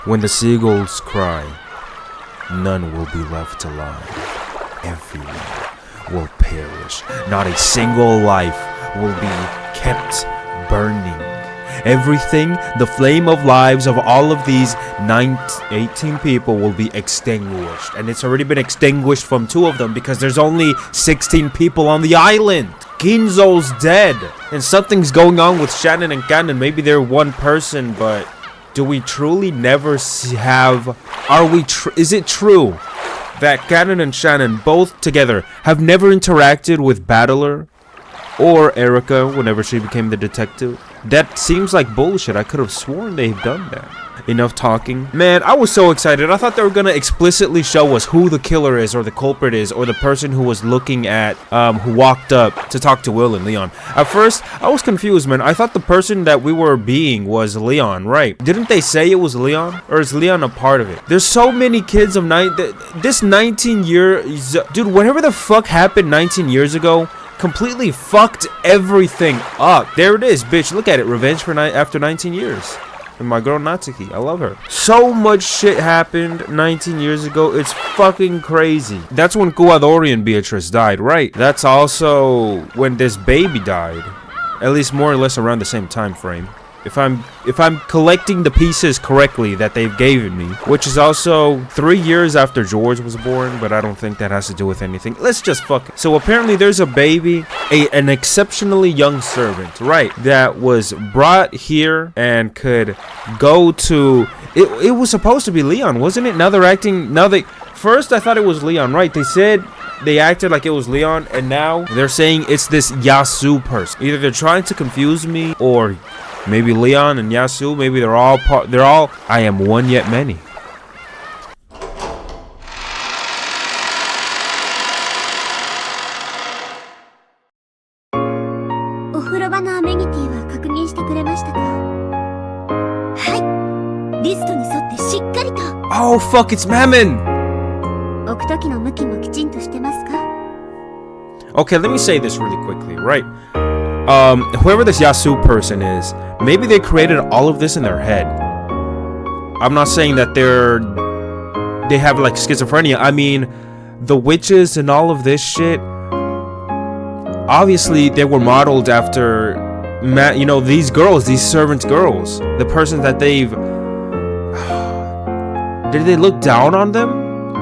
When the seagulls cry, none will be left alive. Everyone will perish. Not a single life will be kept burning. Everything, the flame of lives of all of these 18 people will be extinguished. And it's already been extinguished from 2 of them because there's only 16 people on the island. Ginzo's dead. And something's going on with Shannon and Cannon. Maybe they're one person, but do we truly never have... Is it true that Cannon and Shannon both together have never interacted with Battler or Erica whenever she became the detective? That seems like bullshit. I could have sworn they've done that. Enough talking. Man, I was so excited. I thought they were gonna explicitly show us who the killer is or the culprit is or the person who was looking at, who walked up to talk to Will and Leon. At first, I was confused, man. I thought the person that we were being was Leon, right? Didn't they say it was Leon? Or is Leon a part of it? There's so many kids of this 19 years... Dude, whatever the fuck happened 19 years ago completely fucked everything up. There it is, bitch. Look at it. Revenge for after 19 years. And my girl Natsuki, I love her. So much shit happened 19 years ago. It's fucking crazy. That's when Kuwadori and Beatrice died, right? That's also when this baby died. At least more or less around the same time frame. If I'm collecting the pieces correctly that they've given me, which is also 3 years after George was born, but I don't think that has to do with anything. Let's just fuck it. So apparently there's a baby, an exceptionally young servant, right, that was brought here and could go to... It was supposed to be Leon, wasn't it? First I thought it was Leon, right? They acted like it was Leon, and now they're saying it's this Yasu person. Either they're trying to confuse me, or maybe Leon and Yasu, maybe they're all I am one yet many. Oh fuck, it's Mammon! Okay, let me say this really quickly, right? Whoever this Yasu person is, maybe they created all of this in their head. I'm not saying that they have like schizophrenia. I mean, the witches and all of this shit, obviously they were modeled after, you know, these girls, these servant girls, the person that did they look down on them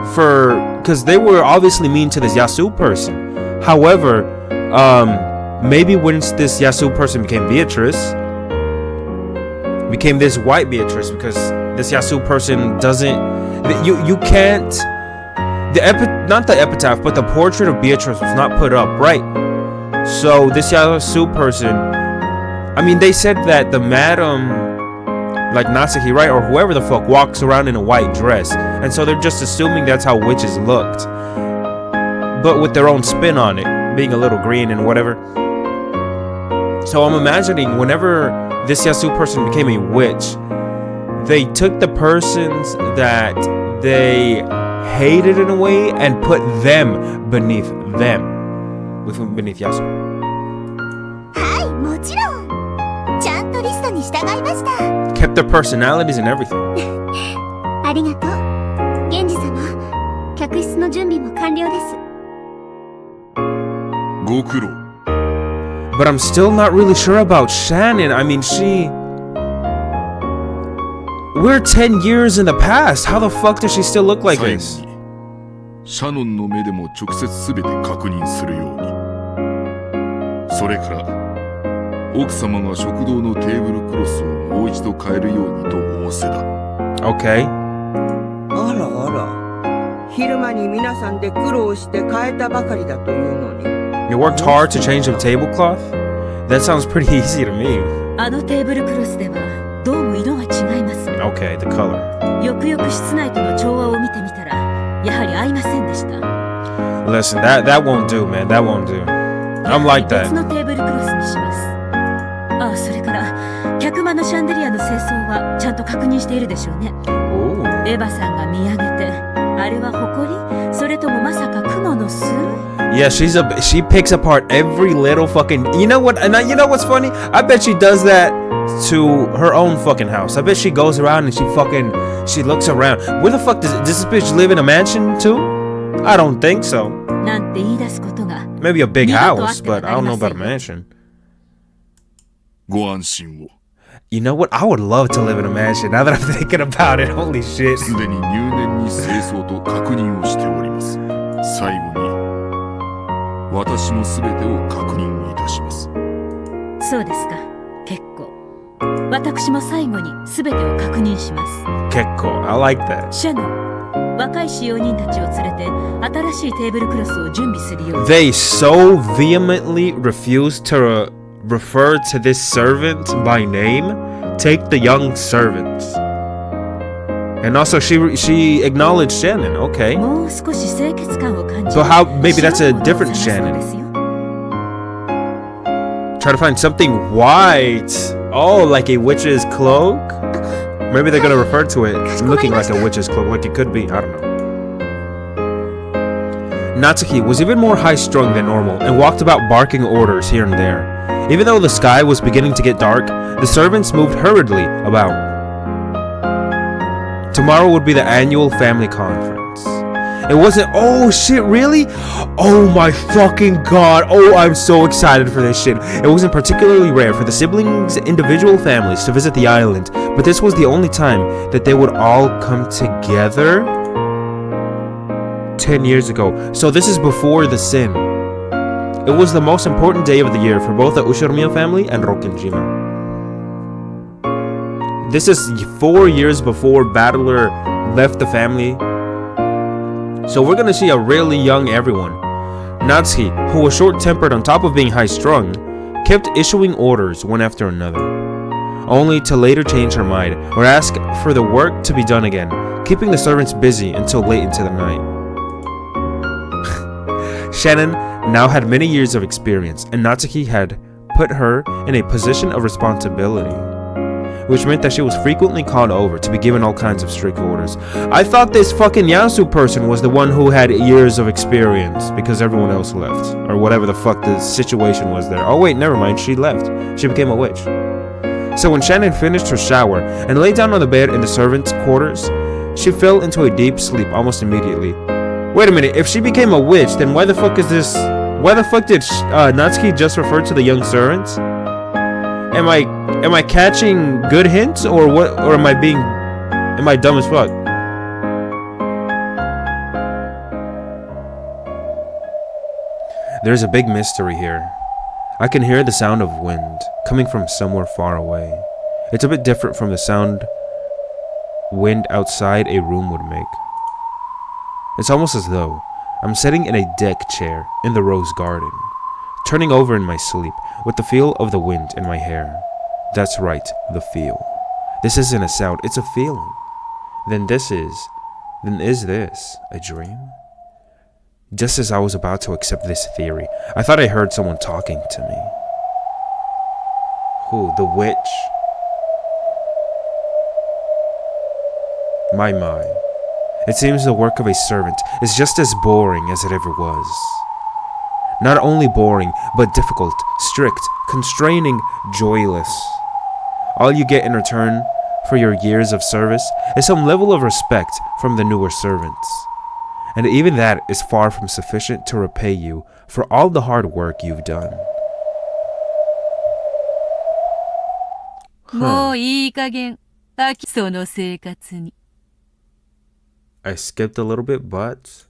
because they were obviously mean to this Yasu person. However, maybe once this Yasu person became this white Beatrice, because this Yasu person doesn't, you can't, not the epitaph, but the portrait of Beatrice was not put up, right? So this Yasu person, I mean, they said that the madam, like Natsuki, right, or whoever the fuck, walks around in a white dress, and so they're just assuming that's how witches looked, but with their own spin on it, being a little green and whatever. So I'm imagining whenever this Yasu person became a witch, they took the persons that they hated in a way and put them beneath Yasu. Kept their personalities and everything. But I'm still not really sure about Shannon. I mean, we're 10 years in the past. How the fuck does she still look like this? Okay. You worked hard to change the tablecloth? That sounds pretty easy to me. Okay, the color. Listen, that won't do, man. That won't do. I'm like that. Ooh. エヴァさんが見上げて、あれは埃？それともまさか雲の巣？ Yeah, she picks apart every little fucking. You know what? And you know what's funny? I bet she does that to her own fucking house. I bet she goes around and she looks around. Where the fuck does this bitch live in a mansion too? I don't think so. なんて言い出すことが。 Maybe a big house, but I don't know about a mansion. ご安心を。 You know what? I would love to live in a mansion. Now that I'm thinking about it, holy shit. すでに入念に清掃と確認をしております。最後に私もすべてを確認いたします。そうですか。結構。私も最後にすべてを確認します。結構 I like that. シャノン、若い使用人たちを連れて新しいテーブルクロスを準備するよう。They so vehemently refuse to refer to this servant by name. Take the young servants. And also she acknowledged Shannon. Okay. もう少し清潔感を感じ So how maybe that's a different Shannon. Try to find something white. Oh, like a witch's cloak? Maybe they're gonna refer to it looking like a witch's cloak, like it could be. I don't know. Natsuki was even more high-strung than normal and walked about barking orders here and there. Even though the sky was beginning to get dark, the servants moved hurriedly about. Tomorrow would be the annual family conference. It wasn't. Oh shit, really? Oh my fucking god. Oh, I'm so excited for this shit. It wasn't particularly rare for the siblings' individual families to visit the island, but this was the only time that they would all come together. 10 years ago. So this is before the sin. It was the most important day of the year for both the Ushiromiya family and Rokkenjima. This is 4 years before Battler left the family. So we're gonna see a really young everyone. Natsuki, who was short-tempered on top of being high-strung, kept issuing orders one after another, only to later change her mind or ask for the work to be done again, keeping the servants busy until late into the night. Shannon now had many years of experience, and Natsuki had put her in a position of responsibility, which meant that she was frequently called over to be given all kinds of strict orders. I thought this fucking Yasu person was the one who had years of experience because everyone else left, or whatever the fuck the situation was there. Oh wait, never mind, she left. She became a witch. So when Shannon finished her shower and lay down on the bed in the servants' quarters, she fell into a deep sleep almost immediately. Wait a minute, if she became a witch, then why the fuck is this? Why the fuck did Natsuki just refer to the young servants? Am I catching good hints or what? Or am I dumb as fuck? There's a big mystery here. I can hear the sound of wind coming from somewhere far away. It's a bit different from the sound wind outside a room would make. It's almost as though I'm sitting in a deck chair in the rose garden, turning over in my sleep with the feel of the wind in my hair. That's right, the feel. This isn't a sound, it's a feeling. Then is this a dream? Just as I was about to accept this theory, I thought I heard someone talking to me. Who? The witch? My. It seems the work of a servant is just as boring as it ever was. Not only boring, but difficult, strict, constraining, joyless. All you get in return for your years of service is some level of respect from the newer servants. And even that is far from sufficient to repay you for all the hard work you've done. I skipped a little bit, but...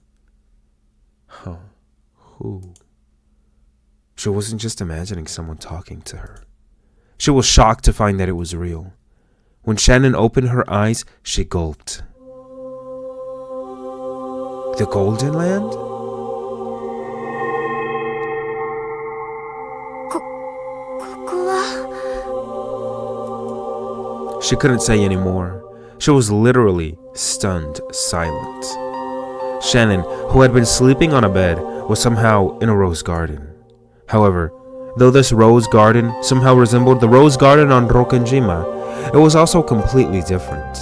Who? She wasn't just imagining someone talking to her. She was shocked to find that it was real. When Shannon opened her eyes, she gulped. The Golden Land? She couldn't say any more. She was literally stunned silent. Shannon, who had been sleeping on a bed, was somehow in a rose garden. However, though this rose garden somehow resembled the rose garden on Rokkenjima, it was also completely different.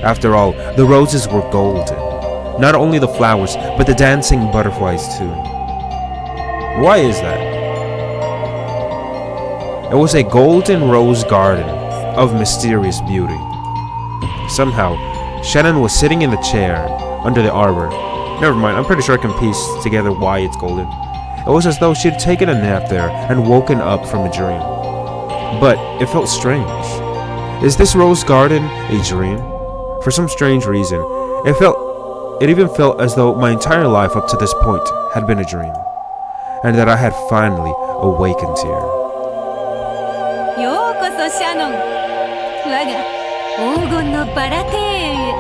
After all, the roses were golden. Not only the flowers, but the dancing butterflies too. Why is that? It was a golden rose garden of mysterious beauty. Somehow, Shannon was sitting in the chair under the arbor. Never mind, I'm pretty sure I can piece together why it's golden. It was as though she'd taken a nap there and woken up from a dream. But it felt strange. Is this rose garden a dream? For some strange reason, it even felt as though my entire life up to this point had been a dream, and that I had finally awakened here. ようこそシャノン、我が黄金のバラ庭園へ。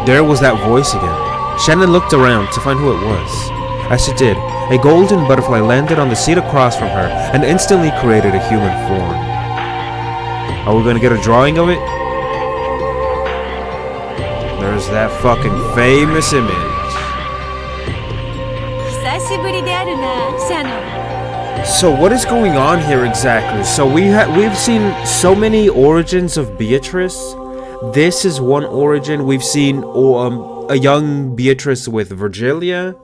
There was that voice again. Shannon looked around to find who it was. As she did, a golden butterfly landed on the seat across from her and instantly created a human form. Are we gonna get a drawing of it? There's that fucking famous image. 久しぶりであるな、シャノン。 So what is going on here exactly? So we've seen so many origins of Beatrice. This is one origin. We've seen a young Beatrice with Virgilia.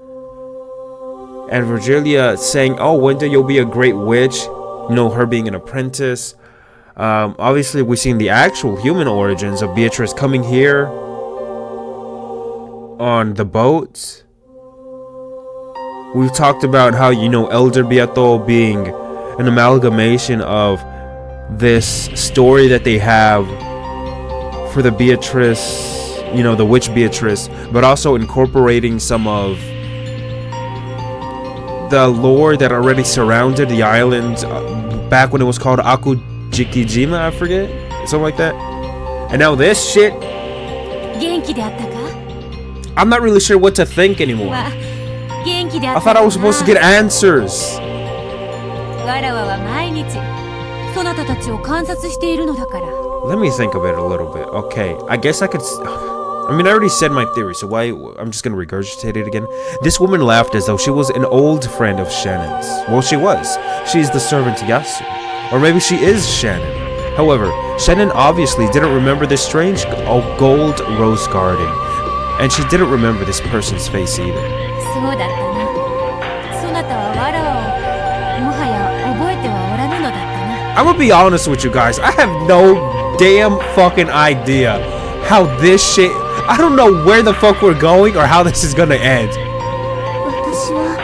And Virgilia saying, oh, one day you'll be a great witch. You know, her being an apprentice. Obviously, we've seen the actual human origins of Beatrice coming here on the boat. We've talked about how, you know, Elder Beato being an amalgamation of this story that they have for the Beatrice, you know, the witch Beatrice, but also incorporating some of the lore that already surrounded the island back when it was called Akujikijima, I forget, something like that. And now this shit, 元気であったか？ I'm not really sure what to think anymore. わ、元気であ I った thought I was supposed to get answers. わらわは毎日そなたたちを観察しているのだから。 Let me think of it a little bit. Okay, I guess I could. I mean, I already said my theory, so why? I'm just gonna regurgitate it again. This woman laughed as though she was an old friend of Shannon's. Well, she was. She's the servant Yasu. Or maybe she is Shannon. However, Shannon obviously didn't remember this strange gold rose garden. And she didn't remember this person's face either. そうだったな。そなたはわらわをもはや覚えてはおらぬのだったな。 I'm gonna be honest with you guys. I have no damn fucking idea how this shit. I don't know where the fuck we're going or how this is gonna end. 私は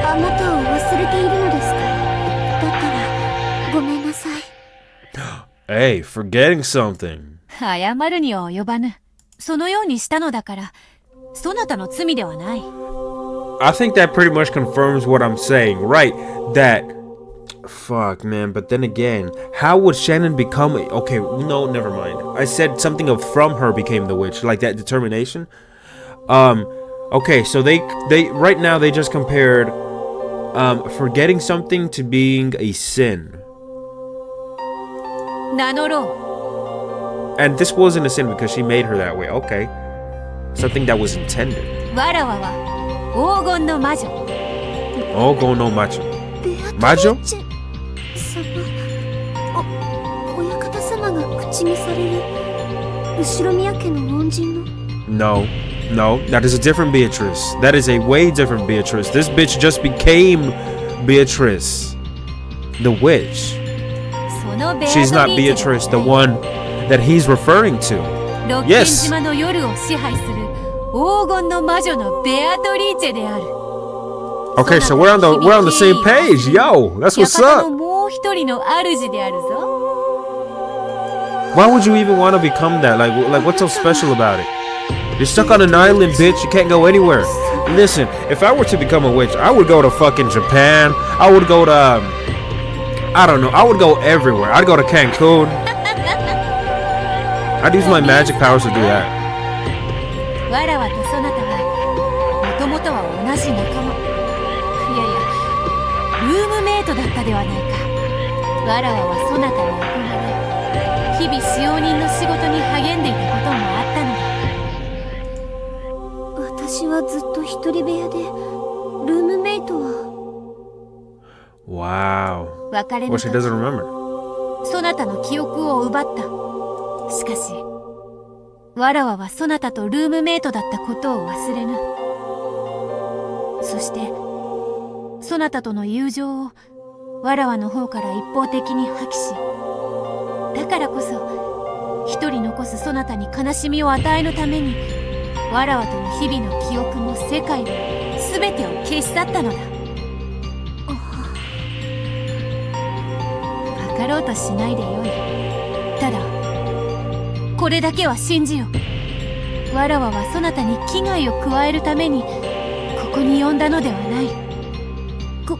あなたを忘れているのですか？だったらごめんなさい。 Hey, forgetting something. 謝るには及ばぬ。そのようにしたのだから、そなたの罪ではない。 I think that pretty much confirms what I'm saying, right? That, fuck, man. But then again, how would Shannon become? Okay, no, never mind. I said something of from her became the witch, like that determination. Okay, so they right now they just compared forgetting something to being a sin. 名乗ろう。 And this wasn't a sin because she made her that way. Okay, something that was intended. わらわは黄金の魔女。 Oh, go no macho. ベアトリ魔女？ーチェ様、親方様が口にされる後ろ宮家の恩人の。 No, that is a different Beatrice. That is a way different Beatrice. This bitch just became Beatrice, the witch. そのベアトリーチェ She's not Beatrice, the one that he's referring to. ロッケン島の夜を支配する黄金の魔女のベアトリーチェである。 Okay, so we're on the same page. Yo, that's what's 館の up. もう一人の主であるぞ。 Why would you even want to become that? Like what's so special about it? You're stuck on an island, bitch. You can't go anywhere. Listen, if I were to become a witch, I would go to fucking Japan. I would go to, I don't know. I would go everywhere. I'd go to Cancun. I'd use my magic powers to do that. わらわとそなたはもともとは同じ仲間。いやいや、ルームメイトだったではないか。わらわはそなたに憧れ、日々使用人の仕事に励んでいたこともあったのだ。私はずっと一人部屋でルームメイトは。 Wow. 別れの Well, she 時、 doesn't remember. そなたの記憶を奪った。しかし、わらわはそなたとルームメイトだったことを忘れぬ。そして、そなたとの友情をわらわの方から一方的に破棄し、だからこそ一人残すそなたに悲しみを与えぬために、わらわとの日々の記憶も世界も全てを消し去ったのだ。かかろうとしないでよい。ただこれだけは信じよ。わらわはそなたに危害を加えるためにここに呼んだのではない。こ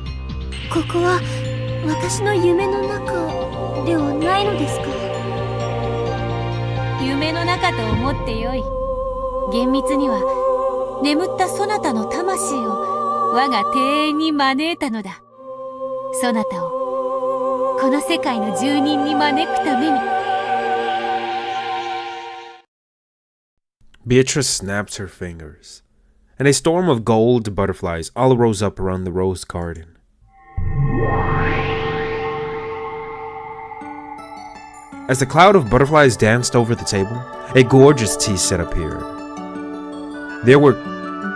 こは私の夢の中ではないのですか？夢の中と思ってよい。厳密には眠ったそなたの魂を我が庭園に招いたのだ。そなたをこの世界の住人に招くために。Beatrice snapped her fingers, and a storm of gold butterflies all rose up around the rose garden. As the cloud of butterflies danced over the table, a gorgeous tea set appeared. There were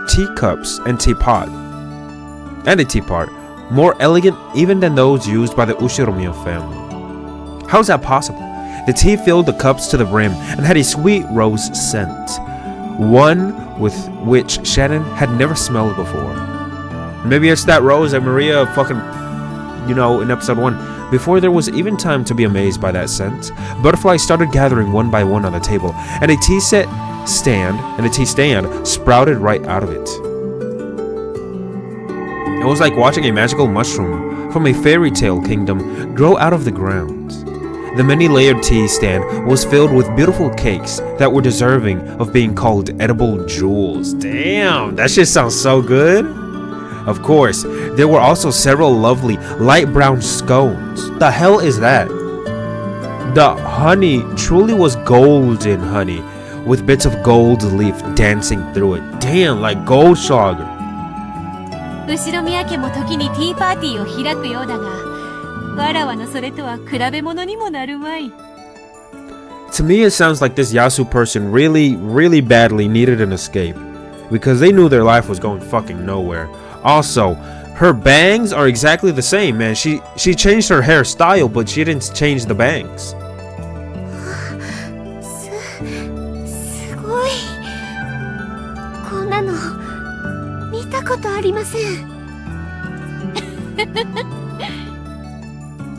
teacups and teapot, and a teapot, more elegant even than those used by the Ushiromiya family. How is that possible? The tea filled the cups to the brim and had a sweet rose scent, one with which Shannon had never smelled before. Maybe it's that rose that Maria fucking, in episode 1. Before there was even time to be amazed by that scent, butterflies started gathering one by one on the table, and a tea stand sprouted right out of it. It was like watching a magical mushroom from a fairy tale kingdom grow out of the ground. The many-layered tea stand was filled with beautiful cakes that were deserving of being called edible jewels. Damn, that shit sounds so good. Of course, there were also several lovely light brown scones. The hell is that? The honey truly was golden honey, with bits of gold leaf dancing through it. Damn, like Goldschlager. 後ろ宮家も時にティーパーティーを開くようだが、わらわのそれとは比べ物にもなるまい。To me, it sounds like this Yasu person really, really badly needed an escape, because they knew their life was going fucking nowhere. Also, her bangs are exactly the same, man. She changed her hairstyle, but she didn't change the bangs. すごい。こんなの見たことありません。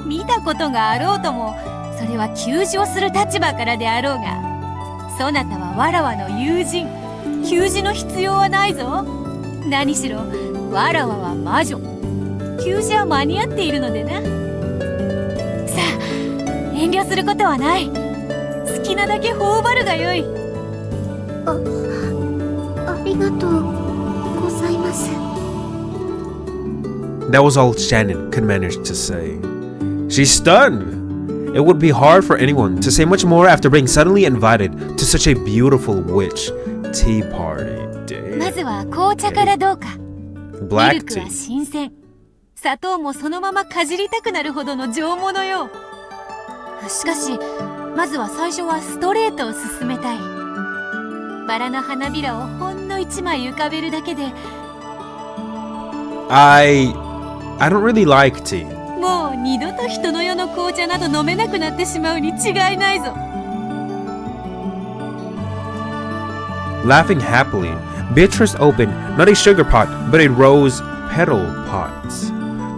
見たことがあろうとも、それは救助する立場からであろうが、そなたはわらわの友人。給仕の必要はないぞ。何しろわらわは魔女。給仕は間に合っているのでな。さあ、遠慮することはない。好きなだけ頬張るがよい。ありがとうございます。That was all Shannon could manage to say. She's stunned. It would be hard for anyone to say much more after being suddenly invited to such a beautiful witch tea party. Damn. まずは紅茶からどうか。ミ Black ルクは tea. 新鮮。砂糖もそのままかじりたくなるほどの上物よ。しかし、まずは最初はストレートを進めたい。バラの花びらをほんの一枚浮かべるだけで。I don't really like tea. もう二度と人の世の紅茶など飲めなくなってしまうに違いないぞ。Laughing happily, Beatrice opened not a sugar pot, but a rose petal pot,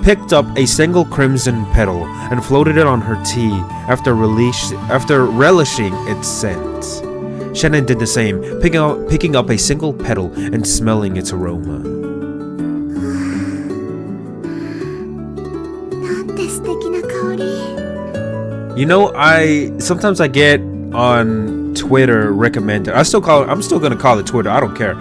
picked up a single crimson petal, and floated it on her tea after relishing its scent. Shannon did the same, picking up a single petal and smelling its aroma. なんて素敵な香り。Sometimes I get on Twitter recommended. I'm still gonna call it Twitter. I don't care.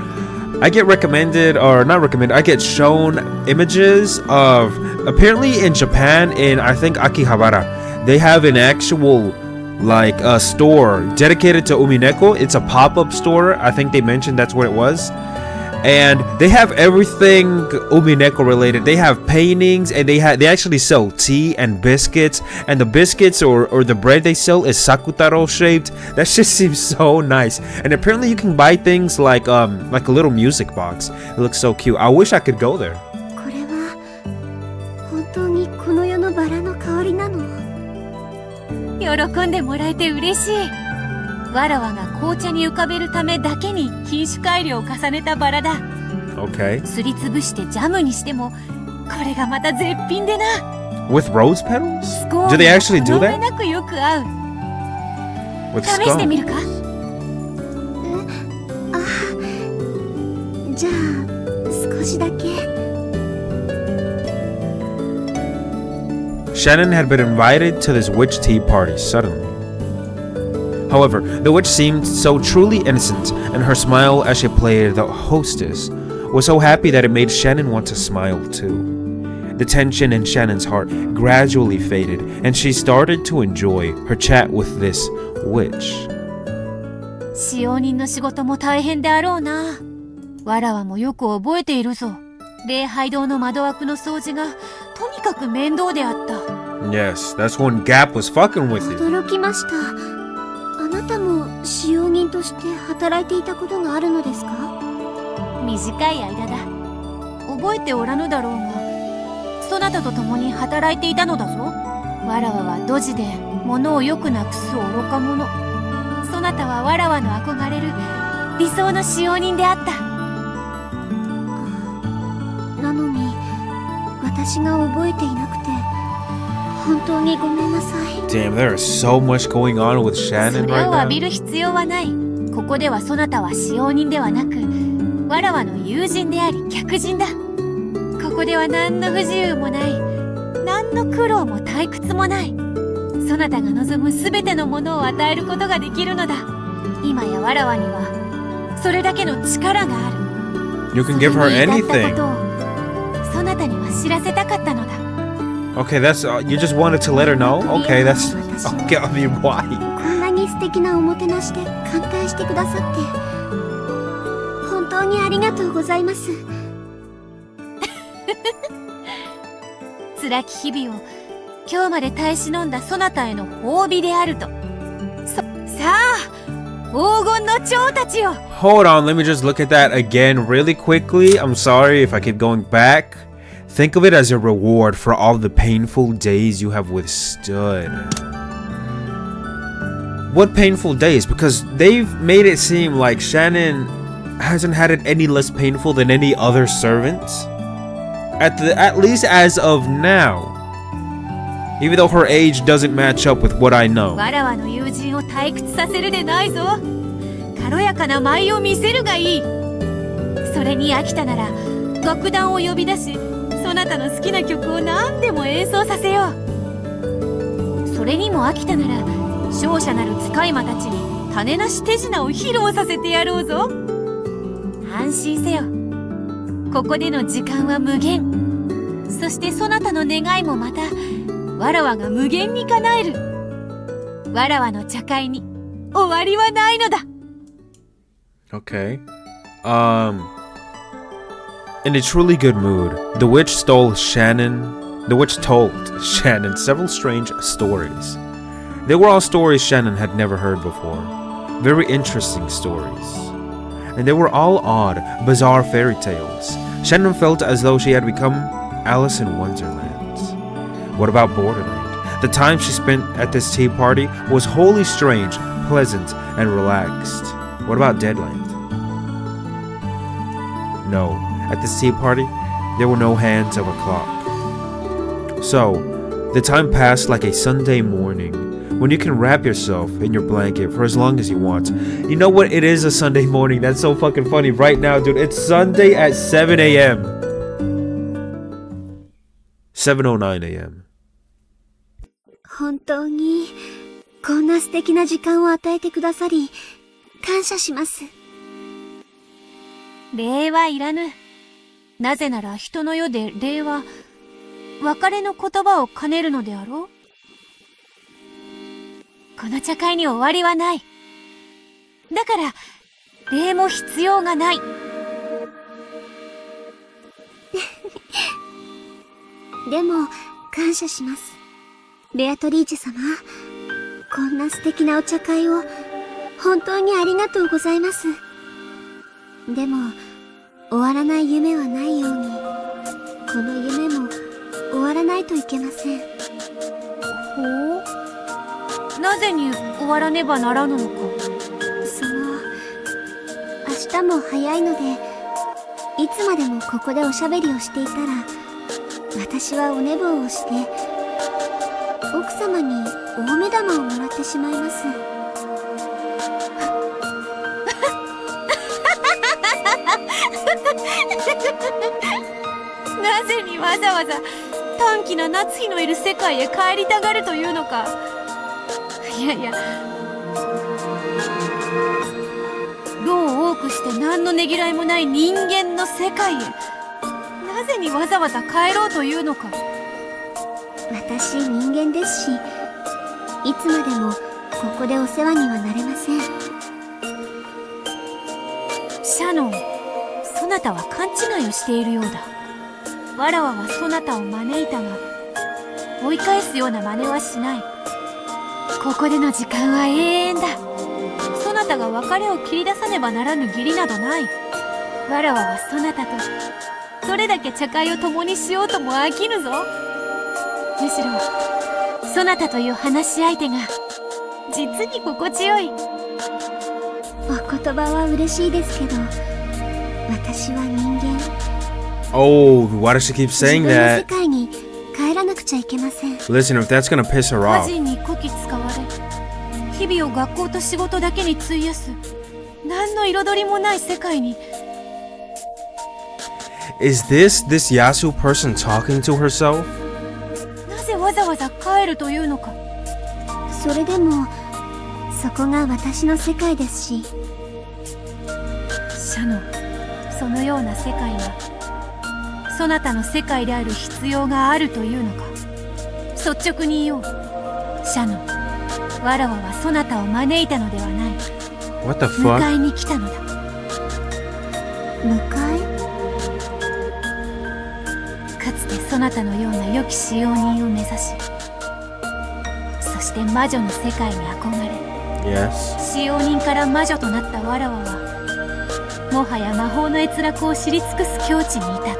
I get recommended or not recommended. I get shown images of apparently in Japan in I think Akihabara. They have an actual a store dedicated to Umineko. It's a pop-up store. I think they mentioned that's what it was. And they have everything Umineko related. They have paintings, and they actually sell tea and biscuits. And the biscuits or the bread they sell is sakutaro shaped. That shit seems so nice. And apparently you can buy things like a little music box. It looks so cute. I wish I could go there. これは本当にこの世のバラの香りなの？喜んでもらえて嬉しい。わらわが紅茶に浮かべるためだけに品種改良を重ねたバラだ。Okay. すりつぶしてジャムにしてもこれがまた絶品でな。 With rose petals? スコーン Do they actually が do この上 that? なくよく合う。 With 試してみるか？じゃあ少しだけ。Shannon had been invited to this witch tea party suddenly. However, the witch seemed so truly innocent, and her smile as she played the hostess was so happy that it made Shannon want to smile too. The tension in Shannon's heart gradually faded, and she started to enjoy her chat with this witch. 使用人の仕事も大変であろうな。わらわもよく覚えているぞ。礼拝堂の窓枠の掃除がとにかく面倒であった。Yes, that's when Gap was fucking with you. 驚きました。あなたも使用人として働いていたことがあるのですか？短い間だ。覚えておらぬだろうが、そなたと共に働いていたのだぞ。わらわはドジで物をよくなくす愚か者。そなたはわらわの憧れる理想の使用人であった。なのに私が覚えていなくて本当にごめんなさい。 Damn, there is so much going on with そ Shannon れを right 浴び now. る必要はない。ここではそなたは使用人ではなく、わらわの友人であり客人だ。ここでは何の不自由もない。何の苦労も退屈もない。そなたが望むすべてのものを与えることができるのだ。今やわらわにはそれだけの力がある。 You can give her それに至った anything. ことをそなたには知らせたかったのだ。 Okay, that's you just wanted to let her know. Okay, that's okay. I mean, why? こんなに素敵なおもてなしで歓待してくださって本当にありがとうございます。辛き日々を今日まで耐え忍んだそなたへの褒美であると。さあ黄金の蝶たちよ。 Hold on, let me just look at that again really quickly. I'm sorry if I keep going back. Think of it as a reward for all the painful days you have withstood. What painful days? Because they've made it seem like Shannon hasn't had it any less painful than any other servant. At least as of now. Even though her age doesn't match up with what I know. わらわの友人を退屈させるでないぞ。軽やかな舞を見せるがいい。それに飽きたなら楽団を呼び出し、そなたの好きな曲を何でも演奏させよう。それにも飽きたなら勝者なる使い魔たちに種なし手品を披露させてやろうぞ。安心せよ。ここでの時間は無限。そしてそなたの願いもまたわらわが無限に叶える。わらわの茶会に終わりはないのだ。 Okay. In a truly good mood, the witch told Shannon several strange stories. They were all stories Shannon had never heard before. Very interesting stories. And they were all odd, bizarre fairy tales. Shannon felt as though she had become Alice in Wonderland. What about Borderland? The time she spent at this tea party was wholly strange, pleasant, and relaxed. What about Deadland? No, at this tea party, there were no hands of a clock. So, the time passed like a Sunday morning, when you can wrap yourself in your blanket for as long as you want. You know what? It is a Sunday morning. That's so fucking funny. Right now, dude, it's Sunday at 7 a.m. 7:09 a.m. 本当にこんな素敵な時間を与えてくださり感謝します。礼はいらぬ。なぜなら人の世で礼は別れの言葉を兼ねるのであろう。この茶会に終わりはない。だから礼も必要がない。でも感謝します。ベアトリーチェ様、こんな素敵なお茶会を本当にありがとうございます。でも終わらない夢はないように、この夢も終わらないといけません。ほう、なぜに終わらねばならぬのか。明日も早いので、いつまでもここでおしゃべりをしていたら、私はお寝坊をして奥様に大目玉をもらってしまいます。なぜにわざわざ短気な夏日のいる世界へ帰りたがるというのか。いやいや、労を多くして何のねぎらいもない人間の世界へ、なぜにわざわざ帰ろうというのか。私人間ですし、いつまでもここでお世話にはなれません。シャノン、そなたは勘違いをしているようだ。わらわはそなたを招いたが、追い返すような真似はしない。ここでの時間は永遠だ。そなたが別れを切り出さねばならぬ義理などない。わらわはそなたとどれだけ茶会を共にしようとも飽きぬぞ。むしろそなたという話し相手が実に心地よい。お言葉は嬉しいですけど、私は人間。 Oh, why does she keep 自 saying 分の世 that? 界に帰らなくちゃいけません。 Listen, if that's gonna piss her 家 off. 人にこき使われ、日々を学校と仕事だけに費やす何の彩りもない世界に。 Is this Yasu person talking to herself? なぜわざわざ帰るというのか。それでもそこが私の世界ですし。シャノン、そのような世界がそなたの世界である必要があるというのか。率直に言おう。シャノン、わらわはそなたを招いたのではない。 What the 迎 fuck? えに来たのだ。迎え？かつてそなたのような良き使用人を目指し、そして魔女の世界に憧れ、 Yes. 使用人から魔女となったわらわは、もはや魔法の閲楽を知り尽くす境地に至った。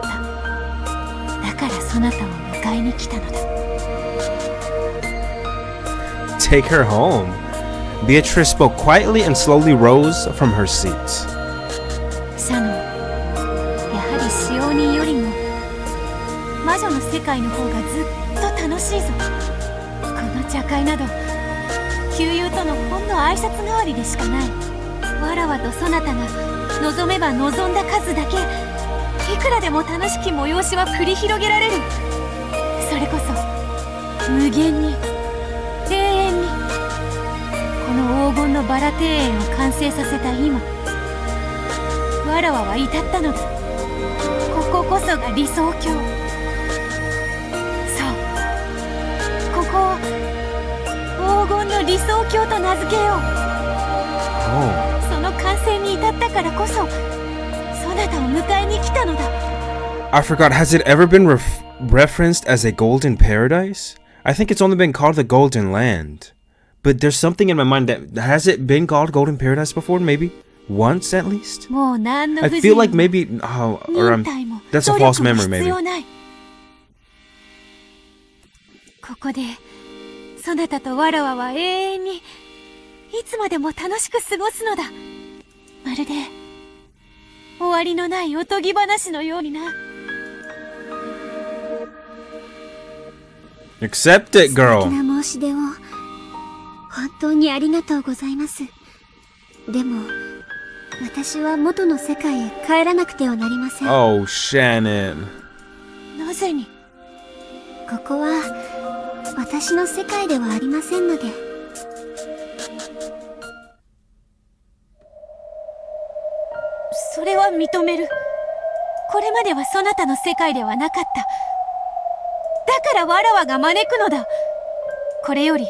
だからそなたを迎えに来たのだ。 Take her home. Beatrice spoke quietly and slowly rose from her seat. シャノン、やはり使用人よりも魔女の世界の方がずっと楽しいぞ。この茶会など旧友とのほんの挨拶代わりでしかない。わらわとそなたが望めば望んだ数だけ、いくらでも楽しき催しは繰り広げられる。それこそ無限に、永遠に、この黄金のバラ庭園を完成させた今、わらわは至ったのだ。こここそが理想郷。そう、ここを黄金の理想郷と名付けよう。 Oh. その完成に至ったからこそ、そなたを迎えに来たのだ。 I forgot, has it ever been referenced as a golden paradise? I think it's only been called the Golden Land. But there's something in my mind that, has it been called Golden Paradise before? Maybe? Once at least? もう何の I 不 feel 自 like 由も maybe, or 忍耐も that's 努 a false 力も memory 必 maybe. 要ない。ここでそなたとわらわは永遠に、いつまでも楽しく過ごすのだ。まるで終わりのないおとぎ話のようにな。 Accept it, 素敵 girl. な申し出を本当にありがとうございます。でも私は元の世界へ帰らなくてはなりません。 Oh, Shannon. なぜに。ここは私の世界ではありませんので。それは認める。これまではそなたの世界ではなかった。だからわらわが招くのだ。これより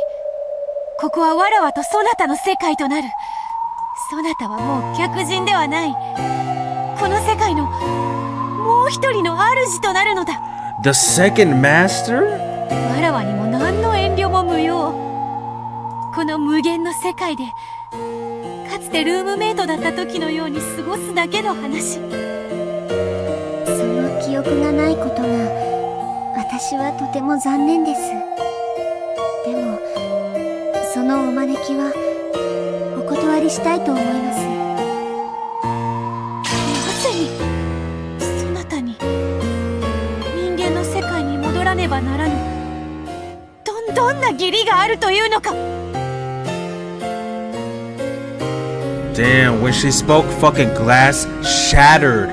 ここはわらわとそなたの世界となる。そなたはもう客人ではない。この世界のもう一人の主となるのだ。The second master? わらわにも何の遠慮も無用。この無限の世界でかつてルームメイトだった時のように過ごすだけの話。その記憶がないことが私はとても残念です。でもそのお招きはお断りしたいと思います。なぜにそなたに人間の世界に戻らねばならぬどんな義理があるというのか。 Damn, when she spoke, fucking glass shattered.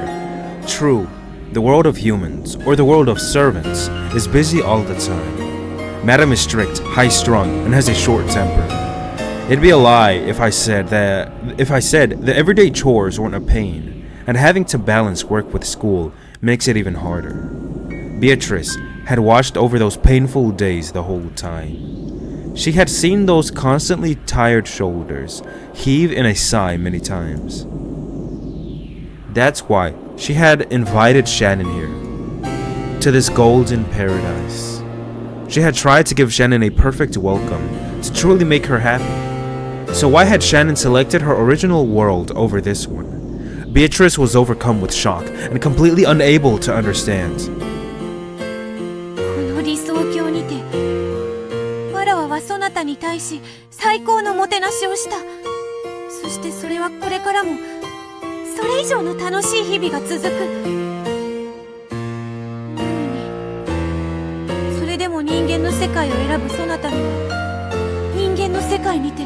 True, the world of humans, or the world of servants, is busy all the time. Madam is strict, high-strung, and has a short temper. It'd be a lie if I said that the everyday chores weren't a pain, and having to balance work with school makes it even harder. Beatrice had watched over those painful days the whole time. She had seen those constantly tired shoulders heave in a sigh many times. That's why she had invited Shannon here, to this golden paradise. She had tried to give Shannon a perfect welcome, to truly make her happy. So why had Shannon selected her original world over this one? Beatrice was overcome with shock and completely unable to understand. この理想郷にてわらわはそなたに対し最高のもてなしをした。そしてそれはこれからもそれ以上の楽しい日々が続く。なのにそれでも人間の世界を選ぶそなたには人間の世界にて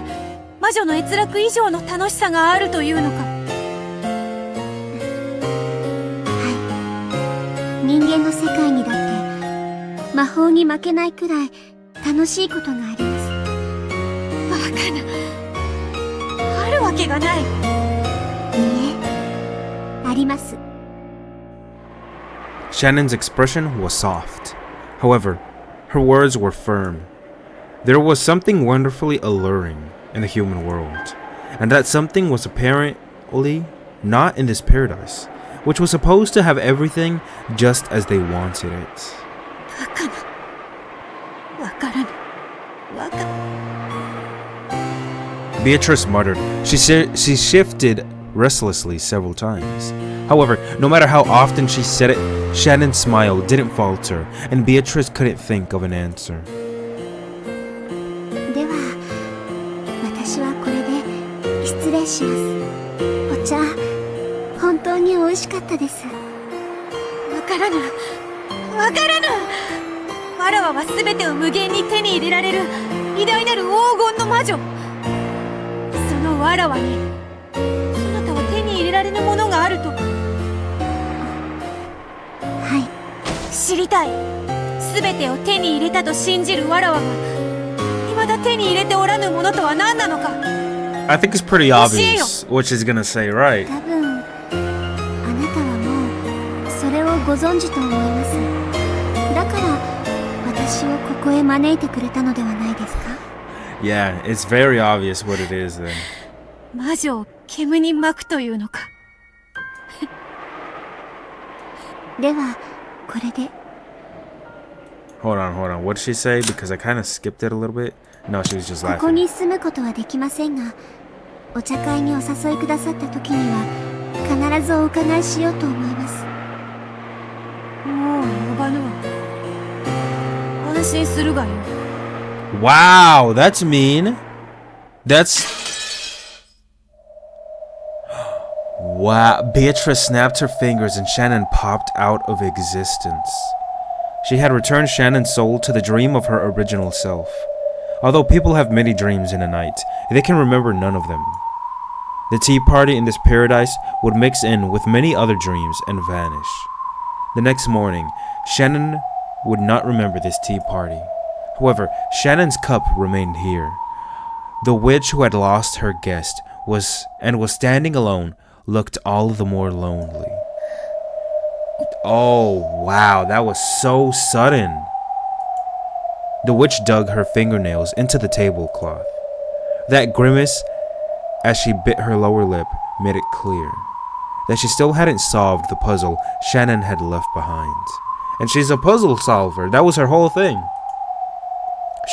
魔女の閲楽以上の楽しさがあるというのか。はい、人間の世界にだって魔法に負けないくらい楽しいことがあります。バカな。あるわけがない。いいえ、あります。 Shannon's expression was soft. However, her words were firm. There was something wonderfully alluring in the human world, and that something was apparently not in this paradise, which was supposed to have everything just as they wanted it. バカな。わからぬ。わか。Beatrice muttered. She shifted restlessly several times. However, no matter how often she said it, Shannon's smile didn't falter, and Beatrice couldn't think of an answer. では、私はこれで失礼します。お茶、本当に美味しかったです。わからぬ。わからぬ。わらわは全てを無限に手に入れられる偉大なる黄金の魔女。そのわらわにそなたは手に入れられぬものがあると。はい。知りたい。全てを手に入れたと信じるわらわが未だ手に入れておらぬものとは何なのか。 I think it's pretty obvious what she's gonna say, right? 多分、あなたはもうそれをご存知と思います。だから私をここへ招いてくれたのではないですか？ Yeah, it's very obvious what it is then. 魔女を煙に巻くというのか。では、これで。Hold on. What did she say? Because I kind of skipped it a little bit. No, she was just ここ laughing. に住むことはできませんが、お茶会にお誘いくださった時には必ずお伺いしようと思います。もう呼ばぬわ。安心するがよ。Wow, that's mean. That's... Wow, Beatrice snapped her fingers and Shannon popped out of existence. She had returned Shannon's soul to the dream of her original self. Although people have many dreams in a night, they can remember none of them. The tea party in this paradise would mix in with many other dreams and vanish. The next morning, Shannon would not remember this tea party. However, Shannon's cup remained here. The witch who had lost her guest was standing alone looked all the more lonely. Oh, wow, that was so sudden. The witch dug her fingernails into the tablecloth. That grimace as she bit her lower lip made it clear that she still hadn't solved the puzzle Shannon had left behind, And she's a puzzle solver. That was her whole thing.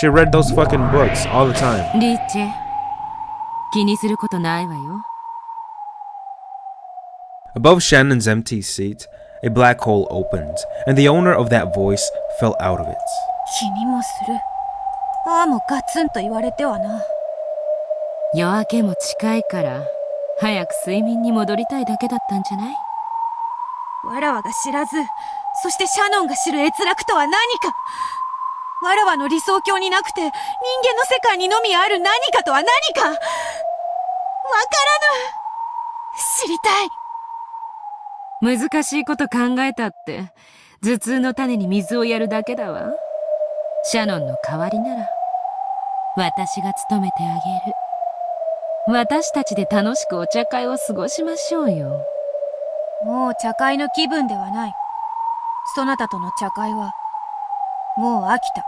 She read those fucking books all the time. リッチェ、気にすることないわよ。 Above Shannon's empty seat, a black hole opened, and the owner of that voice fell out of it. 気にもする。ああもガツンと言われてはな。夜明けも近いから早く睡眠に戻りたいだけだったんじゃない？わらわが知らず、そしてシャノンが知る閲楽とは何か。わらわの理想郷になくて人間の世界にのみある何かとは何か。わからぬ。知りたい。難しいこと考えたって頭痛の種に水をやるだけだわ。シャノンの代わりなら私が務めてあげる。私たちで楽しくお茶会を過ごしましょうよ。もう茶会の気分ではない。そなたとの茶会はもう飽きた。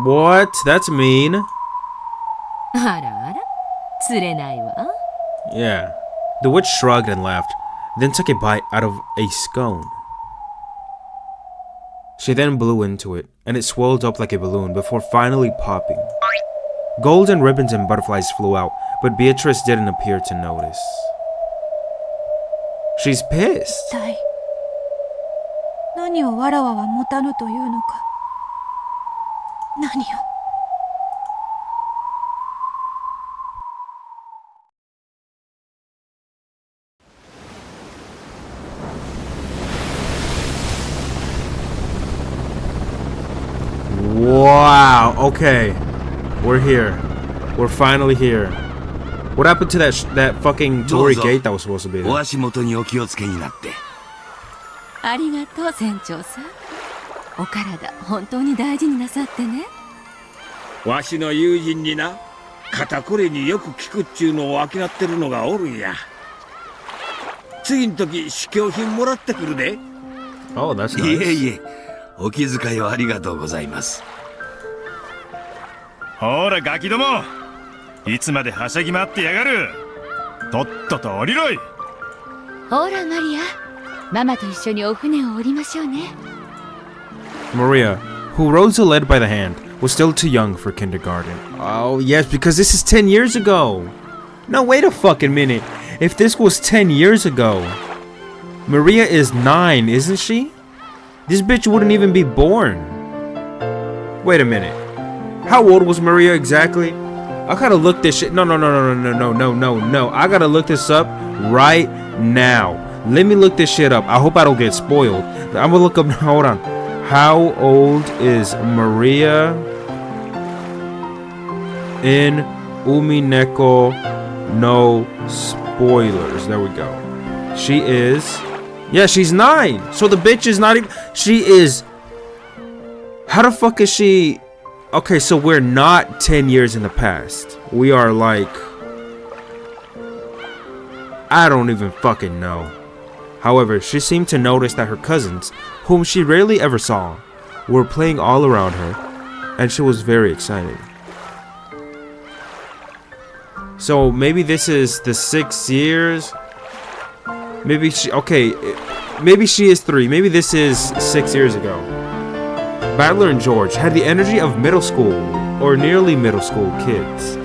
What? That's mean. あらあら、釣れないわ。 Yeah. The witch shrugged and laughed, then took a bite out of a scone. She then blew into it, and it swelled up like a balloon before finally popping. Golden ribbons and butterflies flew out, but Beatrice didn't appear to notice. She's pissed. 一体何をわらわは持たぬというのか。何を。Wow, okay. We're here. We're finally here. What happened to that fucking Tory gate that was supposed to be there? お足元にお気をつけになって。ありがとう船長さん。お体本当に大事になさってね。わしの友人にな、肩こりによく効くっちゅうのを商ってるのがおるんや。次の時試供品もらってくるで。Oh, that's いえ nice. いえ、お気遣いをありがとうございます。ほらガキども、いつまではしゃぎ回ってやがる。とっとと降りろい。ほらマリア、ママと一緒にお船を降りましょうね。 Maria, who Rosa led by the hand, was still too young for kindergarten. Oh, yes, because this is 10 years ago. No, wait a fucking minute. If this was 10 years ago, Maria is 9, isn't she? This bitch wouldn't even be born. Wait a minute. How old was Maria exactly? I gotta look this shit. No. I gotta look this up right now. Let me look this shit up. I hope I don't get spoiled. I'm gonna look up. Hold on. How old is Maria in UMINEKO? No spoilers. There we go. She is. Yeah, she's 9. So the bitch is not even. She is. How the fuck is she? Okay, so we're not 10 years in the past. We are like. I don't even fucking know. However, she seemed to notice that her cousins, whom she rarely ever saw, were playing all around her, and she was very excited. So maybe this is the 6 years. Maybe she, okay, maybe she is 3. Maybe this is 6 years ago. Battler and George had the energy of middle school, or nearly middle school kids.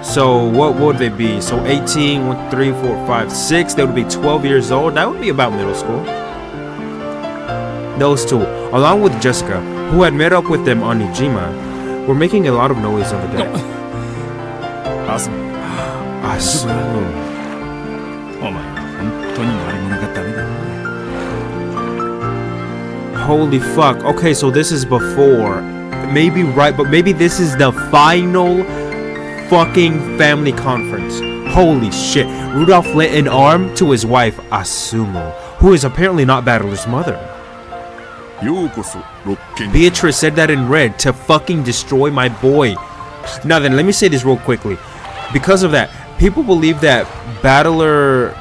So what would they be? So 18, 1, 3, 4, 5, 6. They would be 12 years old. That would be about middle school. Those two, along with Jessica, who had met up with them on Nijima, were making a lot of noise on the deck. Awesome. お前は本当に悪者がダメだ。 Holy fuck. Okay, so this is before. Maybe right, but maybe this is the final fucking family conference. Holy shit. Rudolph lent an arm to his wife, Asumu, who is apparently not Battler's mother. ようこそ六軒 Beatrice said that in red to fucking destroy my boy. Now then, let me say this real quickly. Because of that, people believe that Battler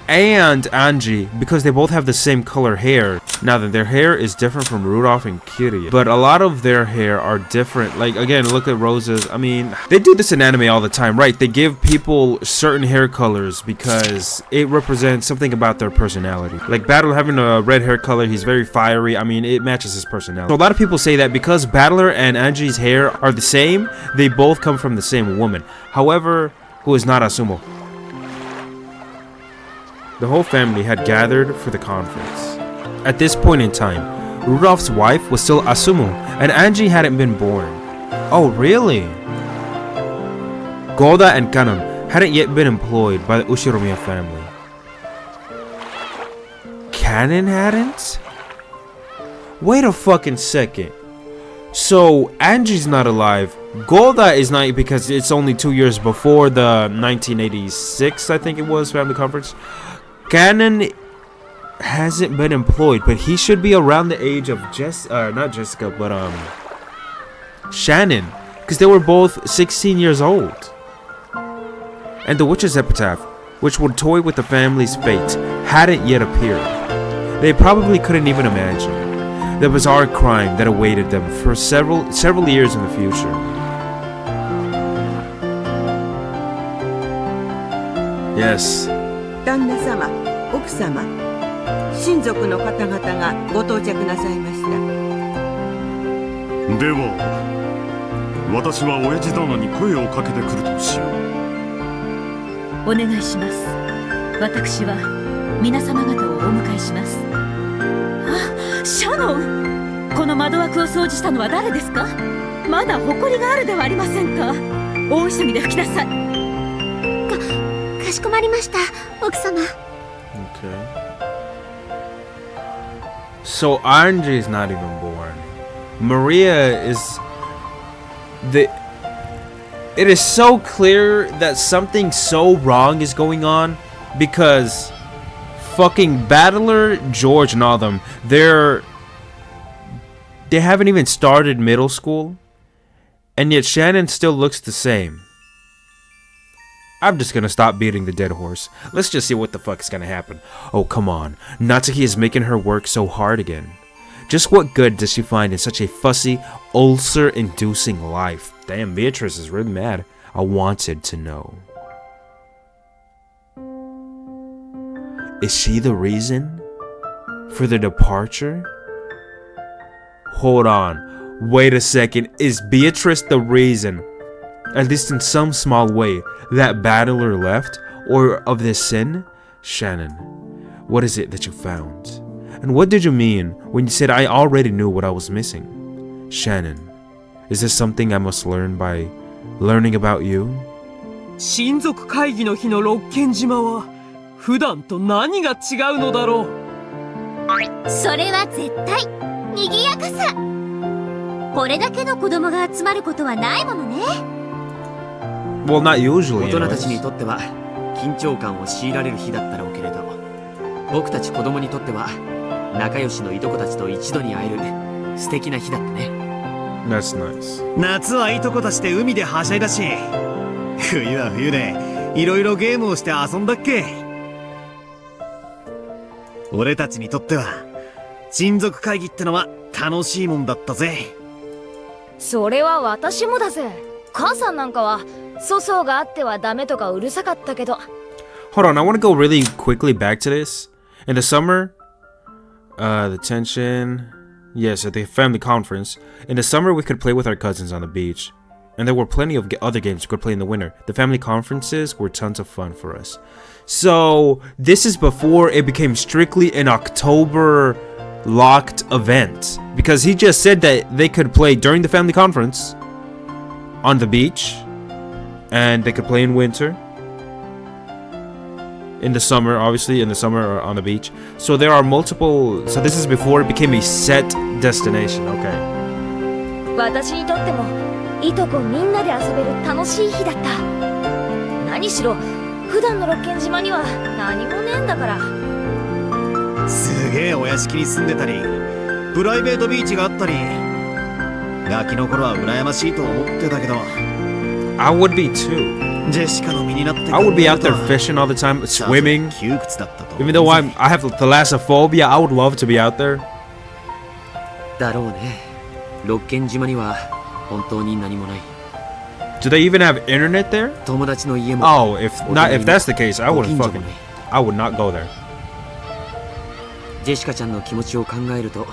and Angie, because they both have the same color hair. Now that their hair is different from Rudolph and Kitty, but a lot of their hair are different. Like, again, look at Rose's. I mean, they do this in anime all the time, right? They give people certain hair colors because it represents something about their personality. Like Battler having a red hair color, he's very fiery. I mean, it matches his personality. So a lot of people say that because Battler and Angie's hair are the same, they both come from the same woman. However, who is not Asumo. The whole family had gathered for the conference. At this point in time, Rudolph's wife was still Asumo, and Angie hadn't been born. Oh, really? Golda and Kanon hadn't yet been employed by the Ushiromiya family. Kanon hadn't? Wait a fucking second. So, Angie's not alive. Golda is not, because it's only 2 years before the 1986, I think it was, family conference. Kanon hasn't been employed, but he should be around the age of not Jessica, but Shannon, because they were both 16 years old. And the witch's epitaph, which would toy with the family's fate, hadn't yet appeared. They probably couldn't even imagine the bizarre crime that awaited them for several years in the future. Yes. 旦那様、奥様、親族の方々がご到着なさいました。では、私は親父殿に声をかけてくるとしよう。お願いします。私は皆様方をお迎えします。あ、シャノン、この窓枠を掃除したのは誰ですか？まだ埃があるではありませんか。大急ぎで拭きなさい。かしこまりました、奥様。Okay. So Angie's not even born. Maria is it is so clear that something so wrong is going on because fucking Battler, George, and all them, they haven't even started middle school, and yet Shannon still looks the same. I'm just gonna stop beating the dead horse. Let's just see what the fuck is gonna happen. Oh, come on. Natsuki is making her work so hard again. Just what good does she find in such a fussy, ulcer-inducing life? Damn, Beatrice is really mad. I wanted to know. Is she the reason for the departure? Hold on. Wait a second. Is Beatrice the reason, at least in some small way, that Battler left, or of this sin? Shannon, what is it that you found? And what did you mean when you said I already knew what I was missing? Shannon, is this something I must learn by learning about you? 親族会議の日の六軒島は普段と何が違うのだろう。それは絶対賑やかさ。これだけの子供が集まることはないものね。Well, not usually. 大人たちにとっては緊張感を強いられる日だったろうけれど、僕たち子供にとっては仲良しのいとこたちと一度に会える素敵な日だったね。That's nice. 夏はいとこたちで海ではしゃいだし、冬は冬でいろいろゲームをして遊んだっけ。俺たちにとっては親族会議ってのは楽しいもんだったぜ。それは私もだぜ。母さんなんかは粗相があってはダメとかうるさかったけど。Hold on, I want to go really quickly back to this. In the summer, the tension, yes, at the family conference. In the summer, we could play with our cousins on the beach. And there were plenty of other games we could play in the winter. The family conferences were tons of fun for us. So, this is before it became strictly an October locked event. Because he just said that they could play during the family conference on the beach. And they could play in winter. In the summer, obviously, in the summer or on the beach. So there are multiple. So this is before it became a set destination. Okay. 私にとってもいとこみんなで遊べる楽しい日だった。何しろ普段の六軒島には何もねえんだから。すげえお屋敷に住んでたり、プライベートビーチがあったり、ガキの頃は羨ましいと思ってたけど。I would be too. I would be out there fishing all the time, swimming. Even though I have thalassophobia, I would love to be out there. だろうね。六軒島には本当に何もない。 Do they even have internet there? 友達の家も。Oh, if that's the case, I would not go there. ジェシカちゃんの気持ちを考えると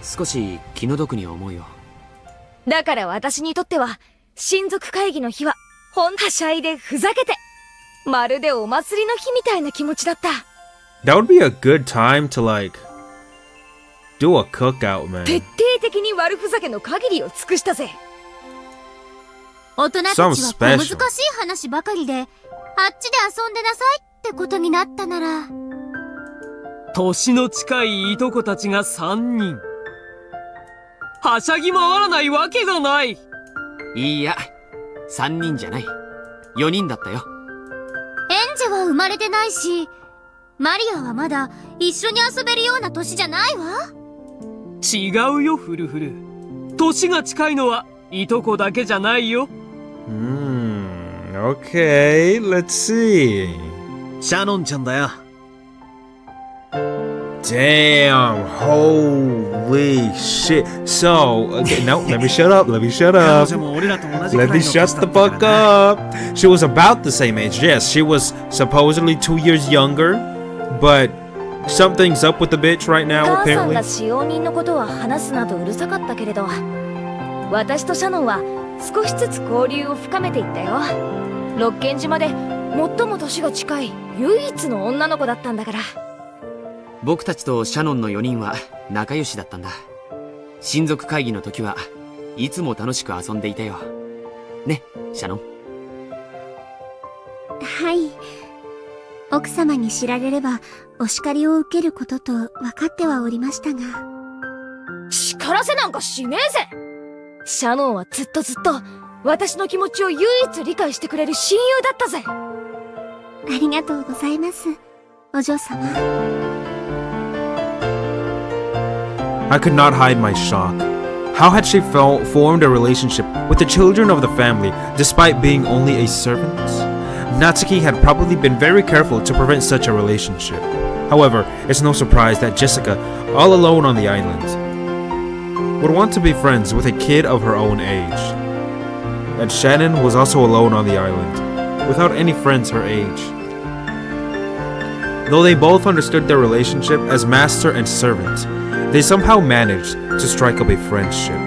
少し気の毒に思うよ。だから私にとっては親族会議の日ははしゃいでふざけてまるでお祭りの日みたいな気持ちだった。 That would be a good time to like do a cookout, man. 徹底的に悪ふざけの限りを尽くしたぜ。大人たちは小難しい話ばかりで、あっちで遊んでなさいってことになったなら。年の近いいとこたちが3人。はしゃぎ回らないわけがない。いいや、3人じゃない。4人だったよ。エンジェは生まれてないし、マリアはまだ一緒に遊べるような年じゃないわ。違うよ、フルフル。年が近いのはいとこだけじゃないよ。Okay, let's see. シャノンちゃんだよ。Damn, holy shit. So, okay, no, let me shut up. Let me shut up. Let me shut the fuck up. She was about the same age. Yes, she was supposedly 2 years younger, but something's up with the bitch right now, 母さん apparently. が使用人のことは話すなとうるさかったけれど、私とシャノンは少しずつ交流を深めていったよ。六軒島で最も年が近い唯一の女の子だったんだから。僕たちとシャノンの4人は仲良しだったんだ。親族会議の時はいつも楽しく遊んでいたよ。ね、シャノン。はい。奥様に知られればお叱りを受けることと分かってはおりましたが。叱らせなんかしねえぜ。シャノンはずっと私の気持ちを唯一理解してくれる親友だったぜ。ありがとうございます、お嬢様。I could not hide my shock. How had she formed a relationship with the children of the family despite being only a servant? Natsuki had probably been very careful to prevent such a relationship. However, it's no surprise that Jessica, all alone on the island, would want to be friends with a kid of her own age. And Shannon was also alone on the island, without any friends her age. Though they both understood their relationship as master and servant, they somehow managed to strike up a friendship.